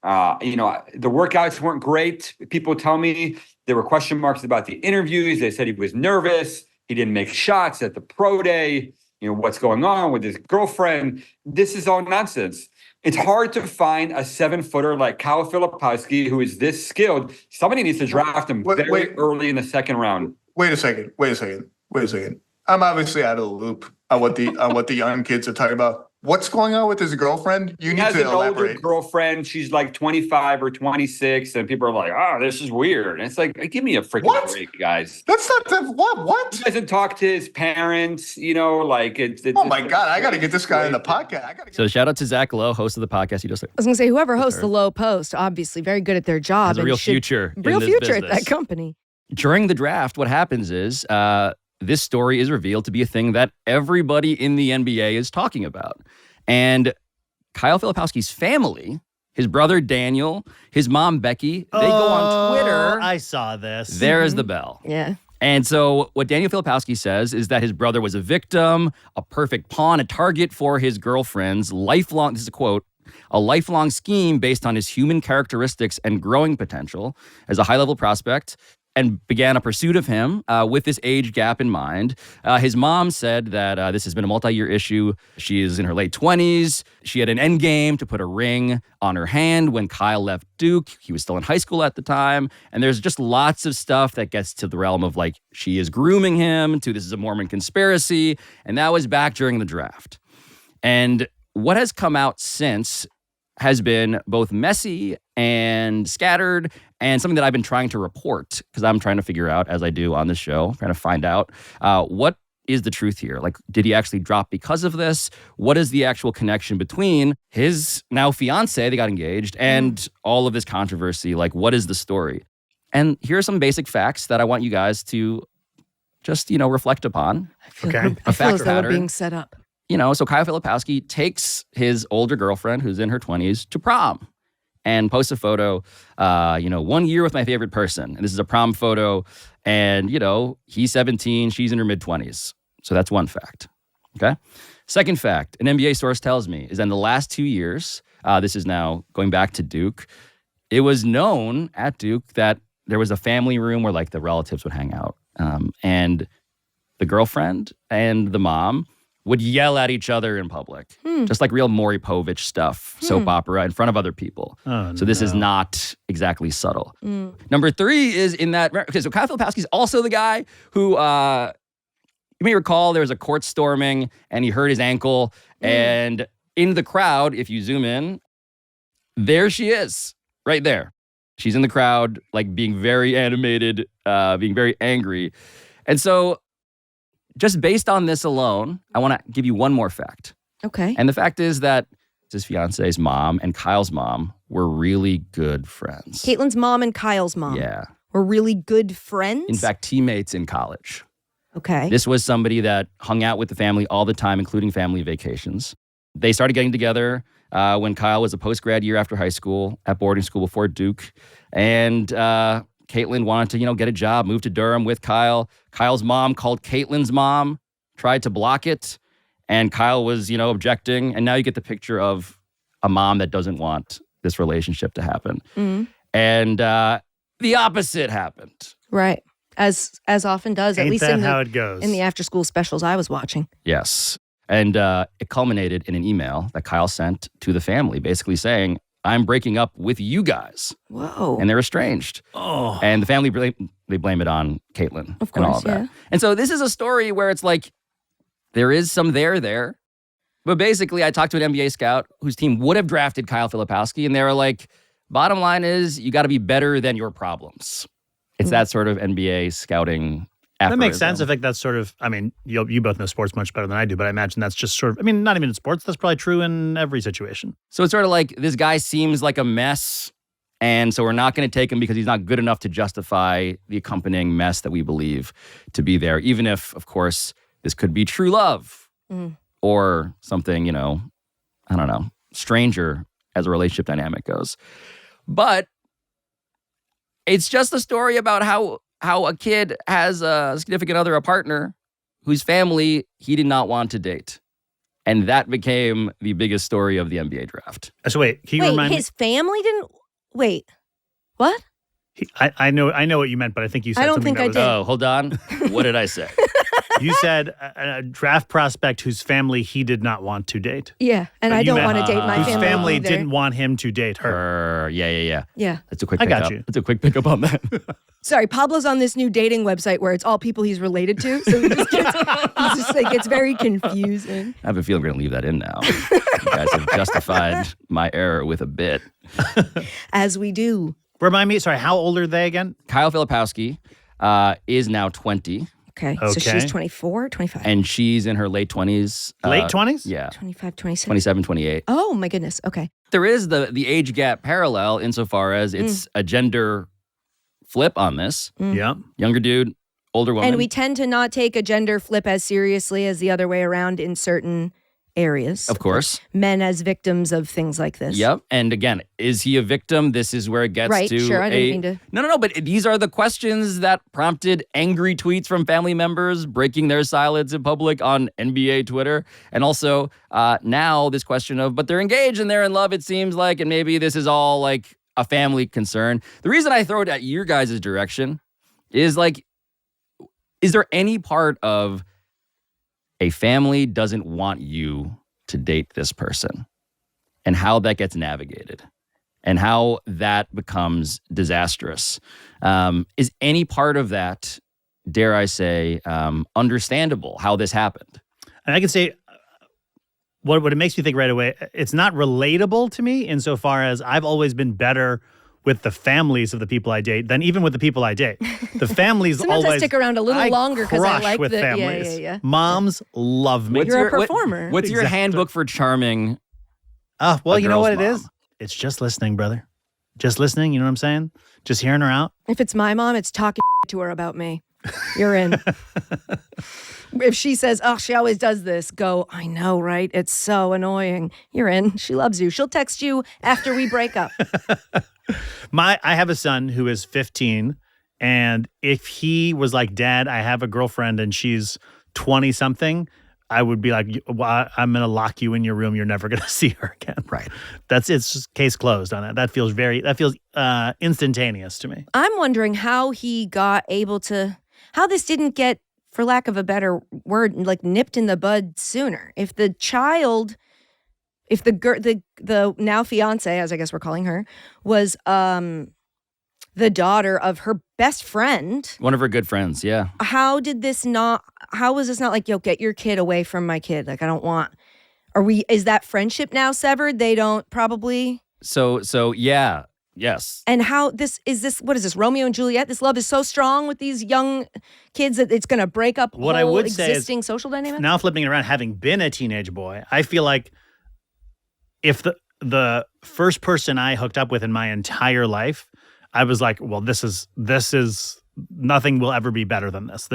Speaker 7: The workouts weren't great. People tell me there were question marks about the interviews. They said he was nervous. He didn't make shots at the pro day. what's going on with his girlfriend. This is all nonsense. It's hard to find a 7-footer like Kyle Filipowski who is this skilled. Somebody needs to draft him very early in the second round.
Speaker 8: Wait a second. I'm obviously out of the loop on what the young kids are talking about. What's going on with his girlfriend? You
Speaker 7: He
Speaker 8: need
Speaker 7: has
Speaker 8: to
Speaker 7: an older
Speaker 8: elaborate.
Speaker 7: girlfriend. She's like 25 or 26, and people are like, "Oh, this is weird." And it's like, give me a freaking break, guys.
Speaker 8: That's not the what?
Speaker 7: He doesn't talk to his parents. Like it's
Speaker 8: Oh my God! I got to get this guy on the podcast.
Speaker 3: So shout out to Zach Lowe, host of the podcast. He just
Speaker 2: I was gonna say whoever hosts the Low Post, obviously very good at their job.
Speaker 3: has a
Speaker 2: and
Speaker 3: real
Speaker 2: should-
Speaker 3: future.
Speaker 2: Real
Speaker 3: in this
Speaker 2: future
Speaker 3: business.
Speaker 2: at that company.
Speaker 3: During the draft, what happens is this story is revealed to be a thing that everybody in the NBA is talking about. And Kyle Filipowski's family, his brother Daniel, his mom Becky, they go on Twitter.
Speaker 1: I saw this.
Speaker 3: There's the bell.
Speaker 2: Yeah.
Speaker 3: And so what Daniel Filipowski says is that his brother was a victim, a perfect pawn, a target for his girlfriend's lifelong, this is a quote, a lifelong scheme based on his human characteristics and growing potential as a high-level prospect, and began a pursuit of him with this age gap in mind. His mom said that this has been a multi-year issue. She is in her late 20s. She had an end game to put a ring on her hand when Kyle left Duke. He was still in high school at the time. And there's just lots of stuff that gets to the realm of like, she is grooming him, to this is a Mormon conspiracy. And that was back during the draft. And what has come out since has been both messy and scattered, and something that I've been trying to report because I'm trying to figure out, as I do on this show, trying to find out what is the truth here. Like, did he actually drop because of this? What is the actual connection between his now fiance, they got engaged, and all of this controversy? Like, what is the story? And here are some basic facts that I want you guys to just, reflect upon.
Speaker 1: Okay.
Speaker 2: I feel
Speaker 3: fact
Speaker 2: as though we're
Speaker 3: pattern.
Speaker 2: being set up.
Speaker 3: So Kyle Filipowski takes his older girlfriend, who's in her 20s, to prom and posts a photo, 1 year with my favorite person. And this is a prom photo. And, he's 17, she's in her mid-20s. So that's one fact. Okay. Second fact, an NBA source tells me, is in the last 2 years, this is now going back to Duke, it was known at Duke that there was a family room where like the relatives would hang out. And the girlfriend and the mom would yell at each other in public, just like real Maury Povich stuff, soap opera in front of other people. So this is not exactly subtle. Number 3 is in that, okay, so Kyle Filipowski is also the guy who, you may recall there was a court storming and he hurt his ankle, and in the crowd, if you zoom in, there she is, right there. She's in the crowd, like being very animated, being very angry. And so just based on this alone, I want to give you one more fact.
Speaker 2: Okay.
Speaker 3: And the fact is that his fiance's mom and Kyle's mom were really good friends.
Speaker 2: Caitlin's mom and Kyle's mom
Speaker 3: Yeah.
Speaker 2: were really good friends.
Speaker 3: In fact, teammates in college.
Speaker 2: Okay.
Speaker 3: This was somebody that hung out with the family all the time, including family vacations. They started getting together when Kyle was a post-grad year after high school at boarding school before Duke. And Caitlin wanted to, get a job, move to Durham with Kyle. Kyle's mom called Caitlin's mom, tried to block it, and Kyle was, objecting. And now you get the picture of a mom that doesn't want this relationship to happen. And the opposite happened.
Speaker 2: Right. As often does, at
Speaker 1: Ain't
Speaker 2: least
Speaker 1: that
Speaker 2: in
Speaker 1: how it goes?
Speaker 2: the after school specials I was watching.
Speaker 3: Yes. And it culminated in an email that Kyle sent to the family, basically saying, I'm breaking up with you guys.
Speaker 2: Whoa.
Speaker 3: And they're estranged.
Speaker 1: Oh.
Speaker 3: And the family, they blame it on Caitlin
Speaker 2: Of
Speaker 3: and all
Speaker 2: course,
Speaker 3: of that.
Speaker 2: yeah.
Speaker 3: And so this is a story where it's like, there is some there. But basically, I talked to an NBA scout whose team would have drafted Kyle Filipowski, and they were like, bottom line is, you got to be better than your problems. It's that sort of NBA scouting
Speaker 1: That makes sense. I
Speaker 3: aphorism.
Speaker 1: think that's sort of, you both know sports much better than I do, but I imagine that's just sort of, not even in sports, that's probably true in every situation.
Speaker 3: So it's sort of like, this guy seems like a mess, and so we're not going to take him because he's not good enough to justify the accompanying mess that we believe to be there, even if, of course, this could be true love or something, I don't know, stranger as a relationship dynamic goes. But it's just a story about how a kid has a significant other, a partner, whose family he did not want to date. And that became the biggest story of the NBA draft.
Speaker 1: So wait, can you remind
Speaker 2: his family didn't. Wait. What?
Speaker 1: me? I know what you meant, but I think you said
Speaker 2: I don't
Speaker 1: something
Speaker 2: think
Speaker 1: that
Speaker 2: I
Speaker 1: was,
Speaker 2: did.
Speaker 3: Oh, hold on. What did I say?
Speaker 1: You said a draft prospect whose family he did not want to date.
Speaker 2: Yeah, and
Speaker 1: But
Speaker 2: I
Speaker 1: you
Speaker 2: don't
Speaker 1: meant
Speaker 2: want to date my
Speaker 1: whose
Speaker 2: family
Speaker 1: family
Speaker 2: either.
Speaker 1: didn't want him to date her.
Speaker 3: Yeah.
Speaker 2: Yeah.
Speaker 3: That's a quick
Speaker 1: I
Speaker 3: pickup.
Speaker 1: got you.
Speaker 3: That's a quick pickup on that.
Speaker 2: Sorry, Pablo's on this new dating website where it's all people he's related to. So it gets very confusing.
Speaker 3: I have a feeling we're going to leave that in now. You guys have justified my error with a bit.
Speaker 2: As we do.
Speaker 1: Remind me, sorry, how old are they again?
Speaker 3: Kyle Filipowski is now 20,
Speaker 2: Okay. So
Speaker 1: Okay.
Speaker 2: she's 24, 25.
Speaker 3: and she's in her late 20s.
Speaker 1: Late 20s?
Speaker 3: Yeah,
Speaker 2: 25, 26.
Speaker 3: 27, 28.
Speaker 2: Oh, my goodness. Okay.
Speaker 3: There is the age gap parallel insofar as it's a gender flip on this.
Speaker 1: Yeah.
Speaker 3: Younger dude, older woman.
Speaker 2: And we tend to not take a gender flip as seriously as the other way around in certain areas.
Speaker 3: Of course.
Speaker 2: Men as victims of things like this.
Speaker 3: Yep. And again, is he a victim? This is where it gets
Speaker 2: Right,
Speaker 3: to
Speaker 2: sure, I didn't mean to-
Speaker 3: No, but these are the questions that prompted angry tweets from family members breaking their silence in public on NBA Twitter. And also now this question of, but they're engaged and they're in love, it seems like, and maybe this is all like a family concern. The reason I throw it at your guys' direction is like, is there any part of a family doesn't want you to date this person and how that gets navigated and how that becomes disastrous? Is any part of that, dare I say, understandable how this happened?
Speaker 1: And I can say what it makes me think right away, it's not relatable to me insofar as I've always been better with the families of the people I date than even with the people I date. The families
Speaker 2: Sometimes
Speaker 1: always
Speaker 2: I stick around a little longer because I
Speaker 1: crush
Speaker 2: like
Speaker 1: with
Speaker 2: the
Speaker 1: families.
Speaker 2: Yeah.
Speaker 1: Moms love me.
Speaker 2: You're a performer.
Speaker 3: What's your
Speaker 1: Exactly.
Speaker 3: handbook for charming?
Speaker 1: Well,
Speaker 3: a
Speaker 1: you know what it
Speaker 3: girl's
Speaker 1: is?
Speaker 3: mom?
Speaker 1: It's just listening, brother. Just listening, you know what I'm saying? Just hearing her out.
Speaker 2: If it's my mom, it's talking to her about me. You're in. If she says, oh, she always does this, go, I know, right? It's so annoying. You're in. She loves you. She'll text you after we break up.
Speaker 1: I have a son who is 15, and if he was like, Dad, I have a girlfriend and she's 20 something, I would be like, well, I'm going to lock you in your room. You're never going to see her again.
Speaker 3: Right.
Speaker 1: It's just case closed on that. That feels instantaneous to me.
Speaker 2: I'm wondering how he got able to, how this didn't get, for lack of a better word, like nipped in the bud sooner. If the child, if the girl, the now fiance, as I guess we're calling her, was the daughter of her best friend.
Speaker 3: One of her good friends, yeah.
Speaker 2: How was this not like, yo, get your kid away from my kid? Like, I don't want, is that friendship now severed? They don't probably.
Speaker 3: So yeah, yes.
Speaker 2: And what is this, Romeo and Juliet? This love is so strong with these young kids that it's going to break up
Speaker 1: What I
Speaker 2: whole
Speaker 1: would say is,
Speaker 2: existing social dynamics?
Speaker 1: now flipping it around, having been a teenage boy, I feel like if the first person I hooked up with in my entire life, I was like, well, this is nothing will ever be better than this.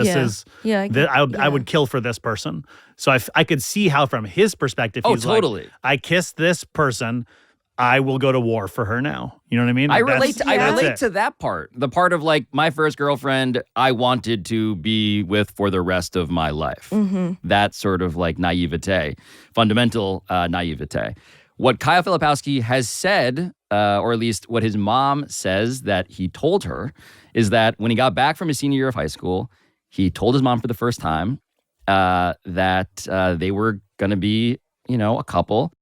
Speaker 1: I would kill for this person. So I could see how from his perspective, he's
Speaker 3: totally.
Speaker 1: like, I kissed this person, I will go to war for her now. You know what I mean?
Speaker 3: I relate
Speaker 1: That's it.
Speaker 3: to that part. The part of like my first girlfriend I wanted to be with for the rest of my life.
Speaker 2: Mm-hmm.
Speaker 3: That sort of like naivete, fundamental naivete. What Kyle Filipowski has said, or at least what his mom says that he told her, is that when he got back from his senior year of high school, he told his mom for the first time that they were going to be, a couple,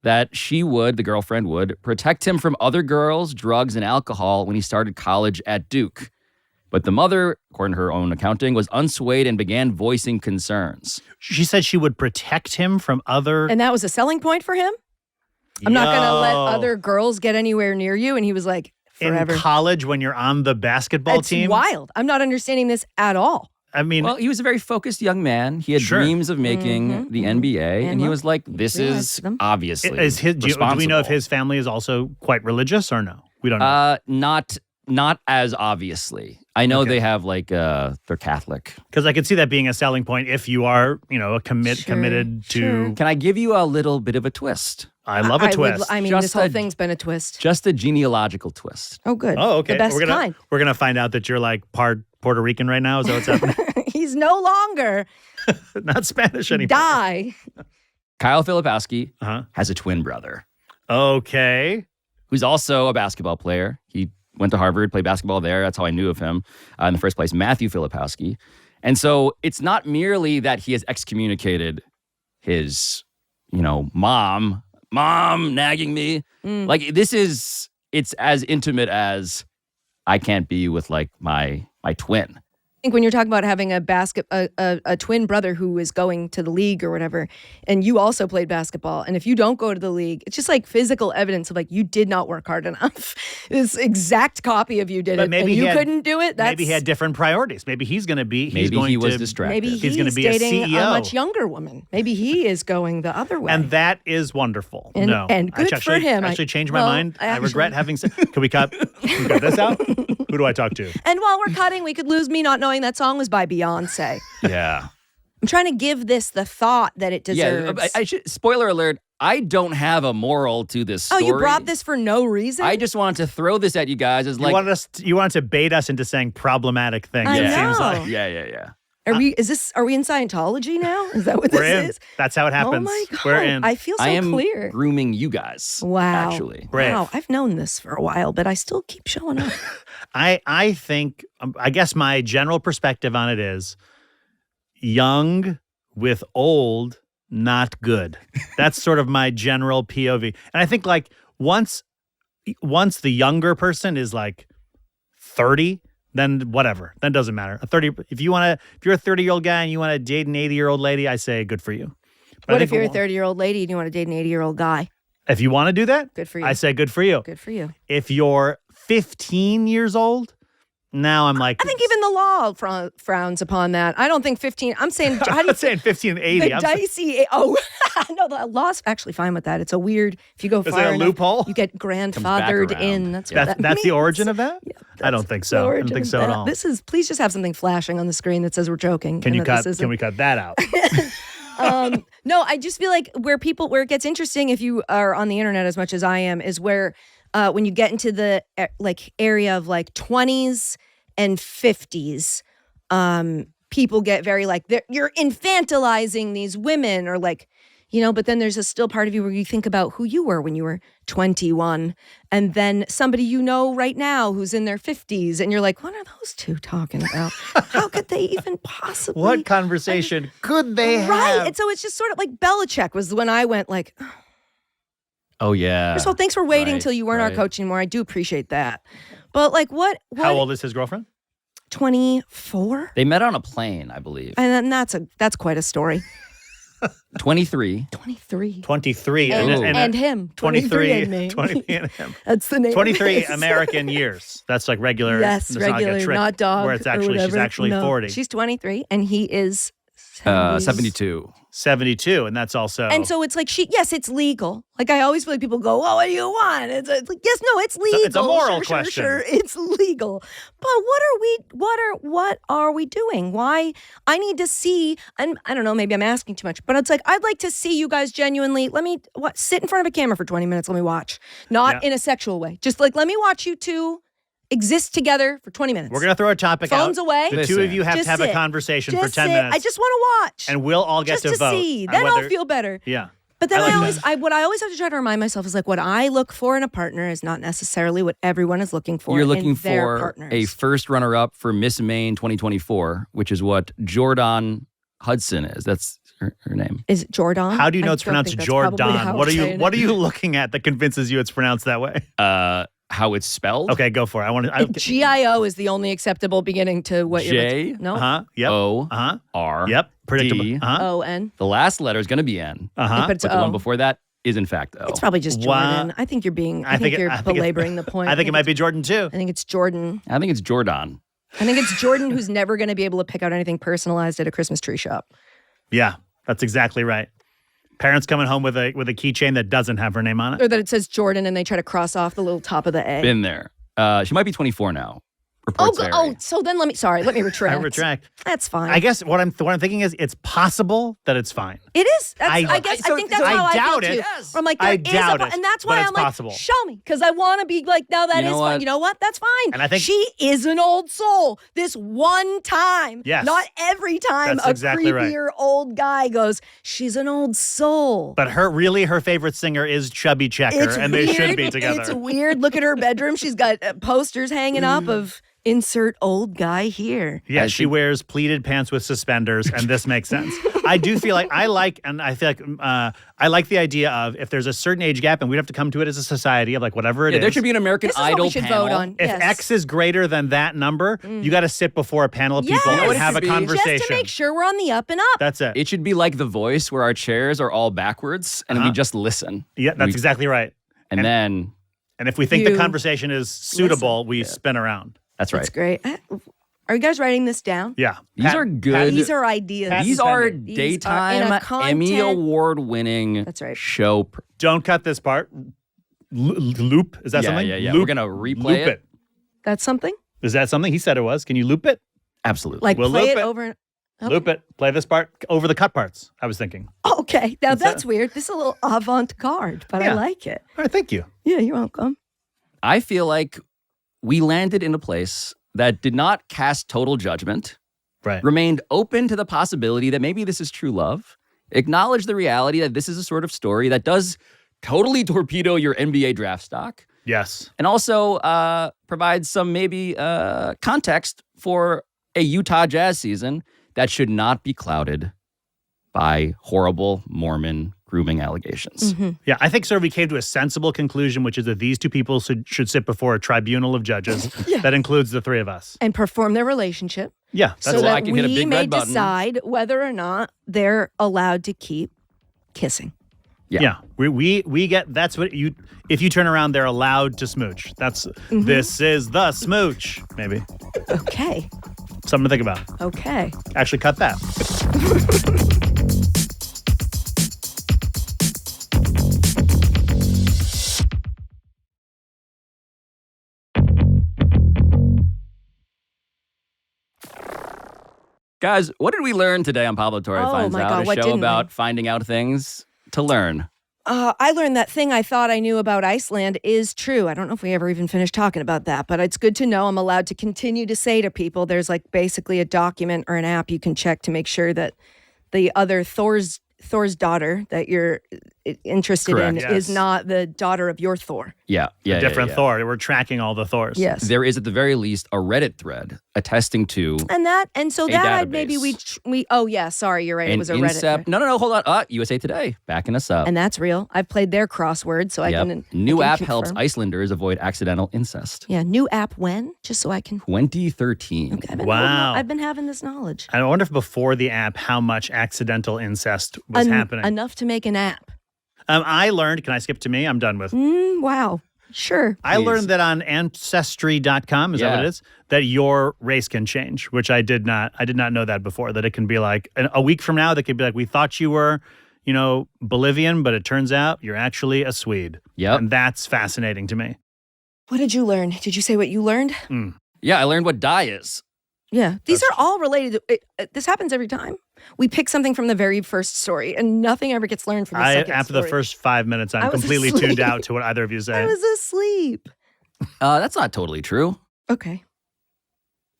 Speaker 3: that the girlfriend would protect him from other girls, drugs, and alcohol when he started college at Duke. But the mother, according to her own accounting, was unswayed and began voicing concerns.
Speaker 1: She said she would protect him from other.
Speaker 2: And that was a selling point for him? I'm not going to let other girls get anywhere near you. And he was like, forever.
Speaker 1: In college, when you're on the basketball
Speaker 2: It's
Speaker 1: team.
Speaker 2: wild. I'm not understanding this at all.
Speaker 1: I mean,
Speaker 3: Well, he was a very focused young man. He had
Speaker 1: Sure.
Speaker 3: dreams of making the NBA, and he
Speaker 2: look,
Speaker 3: was like, "This
Speaker 2: realized
Speaker 3: is
Speaker 2: them.
Speaker 3: obviously
Speaker 1: do we know if
Speaker 3: responsible."
Speaker 1: his family is also quite religious or no? We don't know.
Speaker 3: Not as obviously. I know
Speaker 1: Okay.
Speaker 3: they have like they're Catholic.
Speaker 1: Because I could see that being a selling point if you are, committed to.
Speaker 2: sure.
Speaker 3: Can I give you a little bit of a twist?
Speaker 1: I love a twist.
Speaker 2: This
Speaker 3: Just
Speaker 2: whole
Speaker 3: a-
Speaker 2: thing's been a twist.
Speaker 3: Just a genealogical twist.
Speaker 2: Oh, good.
Speaker 1: Oh, okay.
Speaker 2: The best
Speaker 1: we're gonna
Speaker 2: kind.
Speaker 1: we're gonna find out that you're like part Puerto Rican right now. Is that what's happening?
Speaker 2: He's no longer.
Speaker 1: Not Spanish anymore.
Speaker 2: Die.
Speaker 3: Kyle Filipowski
Speaker 1: Uh-huh.
Speaker 3: has a twin brother
Speaker 1: Okay.
Speaker 3: who's also a basketball player. He went to Harvard, played basketball there. That's how I knew of him in the first place. Matthew Filipowski. And so it's not merely that he has excommunicated his, mom nagging me. Like it's as intimate as I can't be with like my twin.
Speaker 2: I think when you're talking about having a twin brother who is going to the league or whatever, and you also played basketball, and if you don't go to the league, it's just like physical evidence of like you did not work hard enough. This exact copy of you did
Speaker 1: But
Speaker 2: it,
Speaker 1: maybe
Speaker 2: and you
Speaker 1: he had-
Speaker 2: couldn't do it.
Speaker 1: Maybe he had different priorities. Maybe he's going to be.
Speaker 3: Maybe
Speaker 1: going
Speaker 3: he was
Speaker 1: to,
Speaker 3: distracted.
Speaker 2: Maybe
Speaker 1: He's gonna be a
Speaker 2: dating a
Speaker 1: CEO.
Speaker 2: much younger woman. Maybe he is going the other way.
Speaker 1: And that is wonderful.
Speaker 2: And-
Speaker 1: no,
Speaker 2: and good
Speaker 1: I
Speaker 2: for him.
Speaker 1: Actually, changed my
Speaker 2: Well,
Speaker 1: mind. I regret
Speaker 2: actually-
Speaker 1: having said. Can we cut this out? Who do I talk to?
Speaker 2: And while we're cutting, we could lose me not knowing that song was by Beyonce.
Speaker 3: Yeah.
Speaker 2: I'm trying to give this the thought that it deserves.
Speaker 3: Yeah. I should, spoiler alert, I don't have a moral to this story.
Speaker 2: Oh, you brought this for no reason?
Speaker 3: I just wanted to throw this at you guys as like.
Speaker 1: You wanted to bait us into saying problematic things.
Speaker 2: I
Speaker 1: It
Speaker 2: know.
Speaker 1: seems like
Speaker 3: Yeah.
Speaker 2: Are we in Scientology now? Is that what
Speaker 1: we're
Speaker 2: this
Speaker 1: in.
Speaker 2: is?
Speaker 1: That's how it happens.
Speaker 2: Oh my God.
Speaker 1: We're in.
Speaker 2: I feel so
Speaker 3: I am
Speaker 2: clear.
Speaker 3: grooming you guys.
Speaker 2: Wow.
Speaker 3: Actually.
Speaker 1: Brave.
Speaker 2: Wow. I've known this for a while, but I still keep showing up.
Speaker 1: I think. I guess my general perspective on it is young with old, not good. That's sort of my general POV. And I think like once the younger person is like 30, then whatever. Then it doesn't matter. If you're a 30-year-old guy and you want to date an 80-year-old lady, I say good for you. But I
Speaker 2: What if
Speaker 1: think
Speaker 2: you're a 30-year-old lady and you want to date an 80-year-old guy?
Speaker 1: if you want to do that,
Speaker 2: Good for you.
Speaker 1: I say good for you.
Speaker 2: Good for you.
Speaker 1: If you're 15 years old, now I'm like
Speaker 2: I think even the law frowns upon that. I don't think 15. I'm saying, how do
Speaker 1: I'm
Speaker 2: you
Speaker 1: not saying 15 and 80.
Speaker 2: the
Speaker 1: I'm saying,
Speaker 2: dicey? Oh, no, the law's actually fine with that. It's a weird. If you go
Speaker 1: is it
Speaker 2: far
Speaker 1: a
Speaker 2: enough,
Speaker 1: loophole?
Speaker 2: you get grandfathered
Speaker 3: around.
Speaker 2: in. That's what that
Speaker 1: That's the
Speaker 2: means.
Speaker 1: origin of that?
Speaker 2: Yeah,
Speaker 1: I don't
Speaker 2: that's
Speaker 1: think
Speaker 2: the
Speaker 1: so. I don't
Speaker 2: origin
Speaker 1: think
Speaker 2: of
Speaker 1: so at
Speaker 2: that.
Speaker 1: all.
Speaker 2: This is. Please just have something flashing on the screen that says we're joking.
Speaker 1: Can
Speaker 2: and
Speaker 1: you
Speaker 2: that this
Speaker 1: cut?
Speaker 2: isn't-
Speaker 1: Can we cut that out?
Speaker 2: No, I just feel like where it gets interesting if you are on the internet as much as I am is where when you get into the like area of like 20s and 50s, people get very like you're infantilizing these women or like, but then there's a still part of you where you think about who you were when you were 21 and then somebody right now who's in their 50s and you're like, what are those two talking about? How could they even possibly?
Speaker 1: What conversation could they have?
Speaker 2: Right. And so it's just sort of like Belichick was when I went like,
Speaker 3: Oh yeah.
Speaker 2: first of all, thanks for waiting
Speaker 3: Right,
Speaker 2: till you weren't our
Speaker 3: right.
Speaker 2: coach anymore. I do appreciate that. But like what
Speaker 1: How old is his girlfriend?
Speaker 2: 24?
Speaker 3: They met on a plane, I believe.
Speaker 2: And then that's quite a story.
Speaker 3: 23.
Speaker 2: 23.
Speaker 1: 23.
Speaker 2: And him. 23 and me.
Speaker 1: 23 and him.
Speaker 2: That's the name.
Speaker 1: 23
Speaker 2: of this.
Speaker 1: American years. That's like regular.
Speaker 2: Yes,
Speaker 1: it's not like a
Speaker 2: regular,
Speaker 1: trick
Speaker 2: not dog.
Speaker 1: Where it's
Speaker 2: or
Speaker 1: actually she's
Speaker 2: whatever.
Speaker 1: actually
Speaker 2: No,
Speaker 1: 40.
Speaker 2: She's 23 and he is 70s.
Speaker 3: 72.
Speaker 1: 72, and that's also.
Speaker 2: And so it's like yes, it's legal. Like I always feel like people go, "Oh, what do you want?" It's like, yes, no, it's legal.
Speaker 1: it's a moral
Speaker 2: Sure,
Speaker 1: question.
Speaker 2: Sure, it's legal. But what are we doing? Why? I need to see. And I don't know. Maybe I'm asking too much, but it's like I'd like to see you guys genuinely. Let me sit in front of a camera for 20 minutes. Let me watch, not in a sexual way. Just like let me watch you two exist together for 20 minutes.
Speaker 1: We're going to throw a topic
Speaker 2: Phones
Speaker 1: out.
Speaker 2: away.
Speaker 1: The two of you have
Speaker 2: Just
Speaker 1: to have a
Speaker 2: sit.
Speaker 1: conversation
Speaker 2: Just
Speaker 1: for 10
Speaker 2: sit.
Speaker 1: minutes.
Speaker 2: I just want to watch.
Speaker 1: And we'll all get
Speaker 2: just
Speaker 1: to vote.
Speaker 2: see.
Speaker 1: on
Speaker 2: Then I'll
Speaker 1: whether-
Speaker 2: feel better.
Speaker 1: Yeah.
Speaker 2: But then
Speaker 1: I like
Speaker 2: what I always have to try to remind myself is like what I look for in a partner is not necessarily what everyone is looking for.
Speaker 3: You're looking
Speaker 2: in their
Speaker 3: for
Speaker 2: partners.
Speaker 3: a first runner-up for Miss Maine 2024, which is what Jordan Hudson is. That's her name.
Speaker 2: Is it Jordan?
Speaker 1: How do you know
Speaker 2: I
Speaker 1: it's
Speaker 2: don't
Speaker 1: pronounced
Speaker 2: think that's probably
Speaker 1: Jordan?
Speaker 2: how
Speaker 1: What
Speaker 2: I'm
Speaker 1: are you
Speaker 2: saying
Speaker 1: What
Speaker 2: it.
Speaker 1: are you looking at that convinces you it's pronounced that way?
Speaker 3: How it's spelled?
Speaker 1: Okay, go for it. I want to.
Speaker 2: GIO is the only acceptable beginning to what you're
Speaker 3: J.
Speaker 2: No.
Speaker 1: Uh-huh. Yep.
Speaker 3: O
Speaker 1: Uh-huh.
Speaker 3: R.
Speaker 1: Yep. Predictable.
Speaker 3: D.
Speaker 1: Uh-huh.
Speaker 2: O-N.
Speaker 3: The last letter is going to be N,
Speaker 1: Uh-huh.
Speaker 2: But it's
Speaker 3: but the
Speaker 2: O.
Speaker 3: one before that is in fact O.
Speaker 2: It's probably just
Speaker 1: Wow.
Speaker 2: Jordan. I think you're being. I,
Speaker 1: I
Speaker 2: think
Speaker 1: think
Speaker 2: you're belaboring the point.
Speaker 1: I think it might be Jordan too.
Speaker 2: I think it's Jordan.
Speaker 3: I think it's Jordan.
Speaker 2: I think it's Jordan who's never going to be able to pick out anything personalized at a Christmas tree shop.
Speaker 1: Yeah, that's exactly right. Parents coming home with a keychain that doesn't have her name on it.
Speaker 2: Or that it says Jordan and they try to cross off the little top of the A.
Speaker 3: Been there. She might be 24 now. Reports vary.
Speaker 2: So then let me retract.
Speaker 1: I retract.
Speaker 2: That's fine.
Speaker 1: I guess what I'm thinking is it's possible that it's fine.
Speaker 2: It is. I think that's how I
Speaker 1: doubt
Speaker 2: feel
Speaker 1: it.
Speaker 2: too.
Speaker 1: Yes.
Speaker 2: I'm like,
Speaker 1: I
Speaker 2: there is
Speaker 1: doubt it,
Speaker 2: and that's
Speaker 1: but
Speaker 2: why
Speaker 1: it's
Speaker 2: I'm like,
Speaker 1: possible.
Speaker 2: show me, because I want to be like, no, that
Speaker 3: You
Speaker 2: is
Speaker 3: know
Speaker 2: fine.
Speaker 3: what?
Speaker 2: You know what? That's fine.
Speaker 1: And I think-
Speaker 2: she is an old soul. This one time,
Speaker 1: Yes.
Speaker 2: not every time
Speaker 1: That's
Speaker 2: a
Speaker 1: exactly right.
Speaker 2: creepier old guy goes, she's an old soul.
Speaker 1: But her favorite singer is Chubby Checker,
Speaker 2: It's
Speaker 1: and they
Speaker 2: weird.
Speaker 1: should be together.
Speaker 2: It's weird. Look at her bedroom. She's got posters hanging up of Insert old guy here.
Speaker 1: Yeah,
Speaker 3: I
Speaker 1: she
Speaker 3: think-
Speaker 1: wears pleated pants with suspenders, and this makes sense. I do feel like I feel like I like the idea of if there's a certain age gap, and we'd have to come to it as a society of like whatever it is.
Speaker 3: There should be an American
Speaker 2: This is what
Speaker 3: Idol
Speaker 2: we should
Speaker 3: panel.
Speaker 2: vote on.
Speaker 1: If
Speaker 2: Yes.
Speaker 1: X is greater than that number, you got to sit before a panel of people
Speaker 2: Yes. You know what
Speaker 1: and
Speaker 3: it
Speaker 1: have a
Speaker 3: should be?
Speaker 1: conversation.
Speaker 2: Just to make sure we're on the up and up.
Speaker 1: That's it.
Speaker 3: It should be like The Voice, where our chairs are all backwards and we just listen.
Speaker 1: Yeah, that's
Speaker 3: We-
Speaker 1: exactly right.
Speaker 3: And then
Speaker 1: And if we think the
Speaker 2: You
Speaker 1: conversation is suitable, we spin around.
Speaker 3: that's right.
Speaker 2: That's great. Are you guys writing this down?
Speaker 1: Yeah.
Speaker 3: These are good.
Speaker 2: These are ideas.
Speaker 3: These are
Speaker 2: These are in
Speaker 3: daytime
Speaker 2: a content-
Speaker 3: Emmy Award-winning
Speaker 2: That's right.
Speaker 3: show.
Speaker 1: Don't cut this part. Loop. Is that
Speaker 3: Yeah,
Speaker 1: something?
Speaker 3: yeah, yeah.
Speaker 1: Loop,
Speaker 3: We're gonna replay
Speaker 1: loop
Speaker 3: it.
Speaker 2: That's something?
Speaker 1: Is that something? He said it was. Can you loop it?
Speaker 3: Absolutely.
Speaker 2: Like
Speaker 1: We'll
Speaker 2: play
Speaker 1: loop
Speaker 2: it
Speaker 1: it.
Speaker 2: over and Okay.
Speaker 1: Loop it. Play this part over the cut parts. I was thinking.
Speaker 2: Okay. Now
Speaker 1: It's
Speaker 2: that's weird. This is a little avant-garde, but I
Speaker 1: Yeah.
Speaker 2: like it.
Speaker 1: All right. Thank you.
Speaker 2: Yeah, you're welcome.
Speaker 3: I feel like we landed in a place that did not cast total judgment,
Speaker 1: Right.
Speaker 3: remained open to the possibility that maybe this is true love, acknowledged the reality that this is a sort of story that does totally torpedo your NBA draft stock,
Speaker 1: Yes.
Speaker 3: and also provides some maybe context for a Utah Jazz season that should not be clouded by horrible Mormon grooming allegations.
Speaker 1: Yeah. I think, sir, we came to a sensible conclusion, which is that these two people should sit before a tribunal of judges that includes the three of us.
Speaker 2: And perform their relationship
Speaker 1: Yeah. That's
Speaker 2: so
Speaker 3: So
Speaker 1: it.
Speaker 3: I
Speaker 2: that
Speaker 3: can hit a
Speaker 2: we
Speaker 3: big
Speaker 2: may
Speaker 3: red button.
Speaker 2: decide whether or not they're allowed to keep kissing.
Speaker 3: Yeah.
Speaker 1: We get that's what you if you turn around they're allowed to smooch. That's this is the smooch. Maybe.
Speaker 2: Okay.
Speaker 1: Something to think about.
Speaker 2: Okay.
Speaker 1: Actually cut that.
Speaker 3: Guys, what did we learn today on Pablo Torre
Speaker 2: Oh
Speaker 3: Finds
Speaker 2: my
Speaker 3: Out?
Speaker 2: God,
Speaker 3: A
Speaker 2: what
Speaker 3: show
Speaker 2: didn't we?
Speaker 3: about finding out things to learn.
Speaker 2: I learned that thing I thought I knew about Iceland is true. I don't know if we ever even finished talking about that, but it's good to know I'm allowed to continue to say to people there's like basically a document or an app you can check to make sure that the other Thor's daughter that you're interested in
Speaker 3: Correct.
Speaker 2: is
Speaker 1: Yes.
Speaker 2: not the daughter of your Thor.
Speaker 3: Yeah.
Speaker 1: Different Thor. We're tracking all the Thors.
Speaker 2: Yes.
Speaker 3: There is at the very least a Reddit thread attesting to
Speaker 2: And so that I'd maybe
Speaker 3: database.
Speaker 2: we oh yeah, sorry, you're right. It
Speaker 3: an
Speaker 2: was a Reddit.
Speaker 3: Incep.
Speaker 2: thread.
Speaker 3: No, hold on. USA Today backing us up.
Speaker 2: And that's real. I've played their crossword so I
Speaker 3: Yep.
Speaker 2: can
Speaker 3: New
Speaker 2: I can
Speaker 3: app helps
Speaker 2: confirm.
Speaker 3: Icelanders avoid accidental incest.
Speaker 2: Yeah, new app when? Just so I can
Speaker 3: 2013.
Speaker 2: Okay,
Speaker 1: Wow.
Speaker 2: I've been having this knowledge.
Speaker 1: I wonder if before the app how much accidental incest was happening.
Speaker 2: Enough to make an app.
Speaker 1: I learned, can I skip to me? I'm done with.
Speaker 2: Wow. Sure.
Speaker 1: I
Speaker 3: Please.
Speaker 1: learned that on ancestry.com, is that what
Speaker 3: Yeah.
Speaker 1: it is? That your race can change, which I did not know that before, that it can be like a week from now, that could be like, we thought you were, Bolivian, but it turns out you're actually a Swede.
Speaker 3: Yep.
Speaker 1: And that's fascinating to me.
Speaker 2: What did you learn? Did you say what you learned?
Speaker 3: Yeah, I learned what dye is.
Speaker 2: Yeah. These are all related. This happens every time. We pick something from the very first story and nothing ever gets learned from the second
Speaker 1: After
Speaker 2: story.
Speaker 1: the first 5 minutes,
Speaker 2: I
Speaker 1: I'm
Speaker 2: was
Speaker 1: completely
Speaker 2: asleep.
Speaker 1: tuned out to what either of you say.
Speaker 2: I was asleep.
Speaker 3: That's not totally true.
Speaker 2: Okay.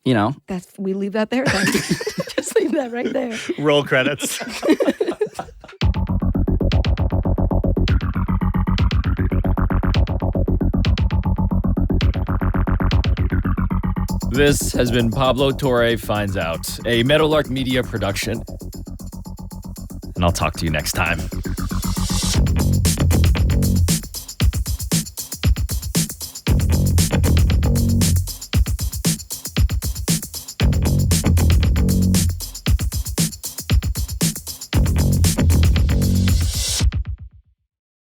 Speaker 3: We
Speaker 2: leave that there then. Just leave that right there.
Speaker 1: Roll credits.
Speaker 9: This has been Pablo Torre Finds Out, a Meadowlark Media production. And I'll talk to you next time.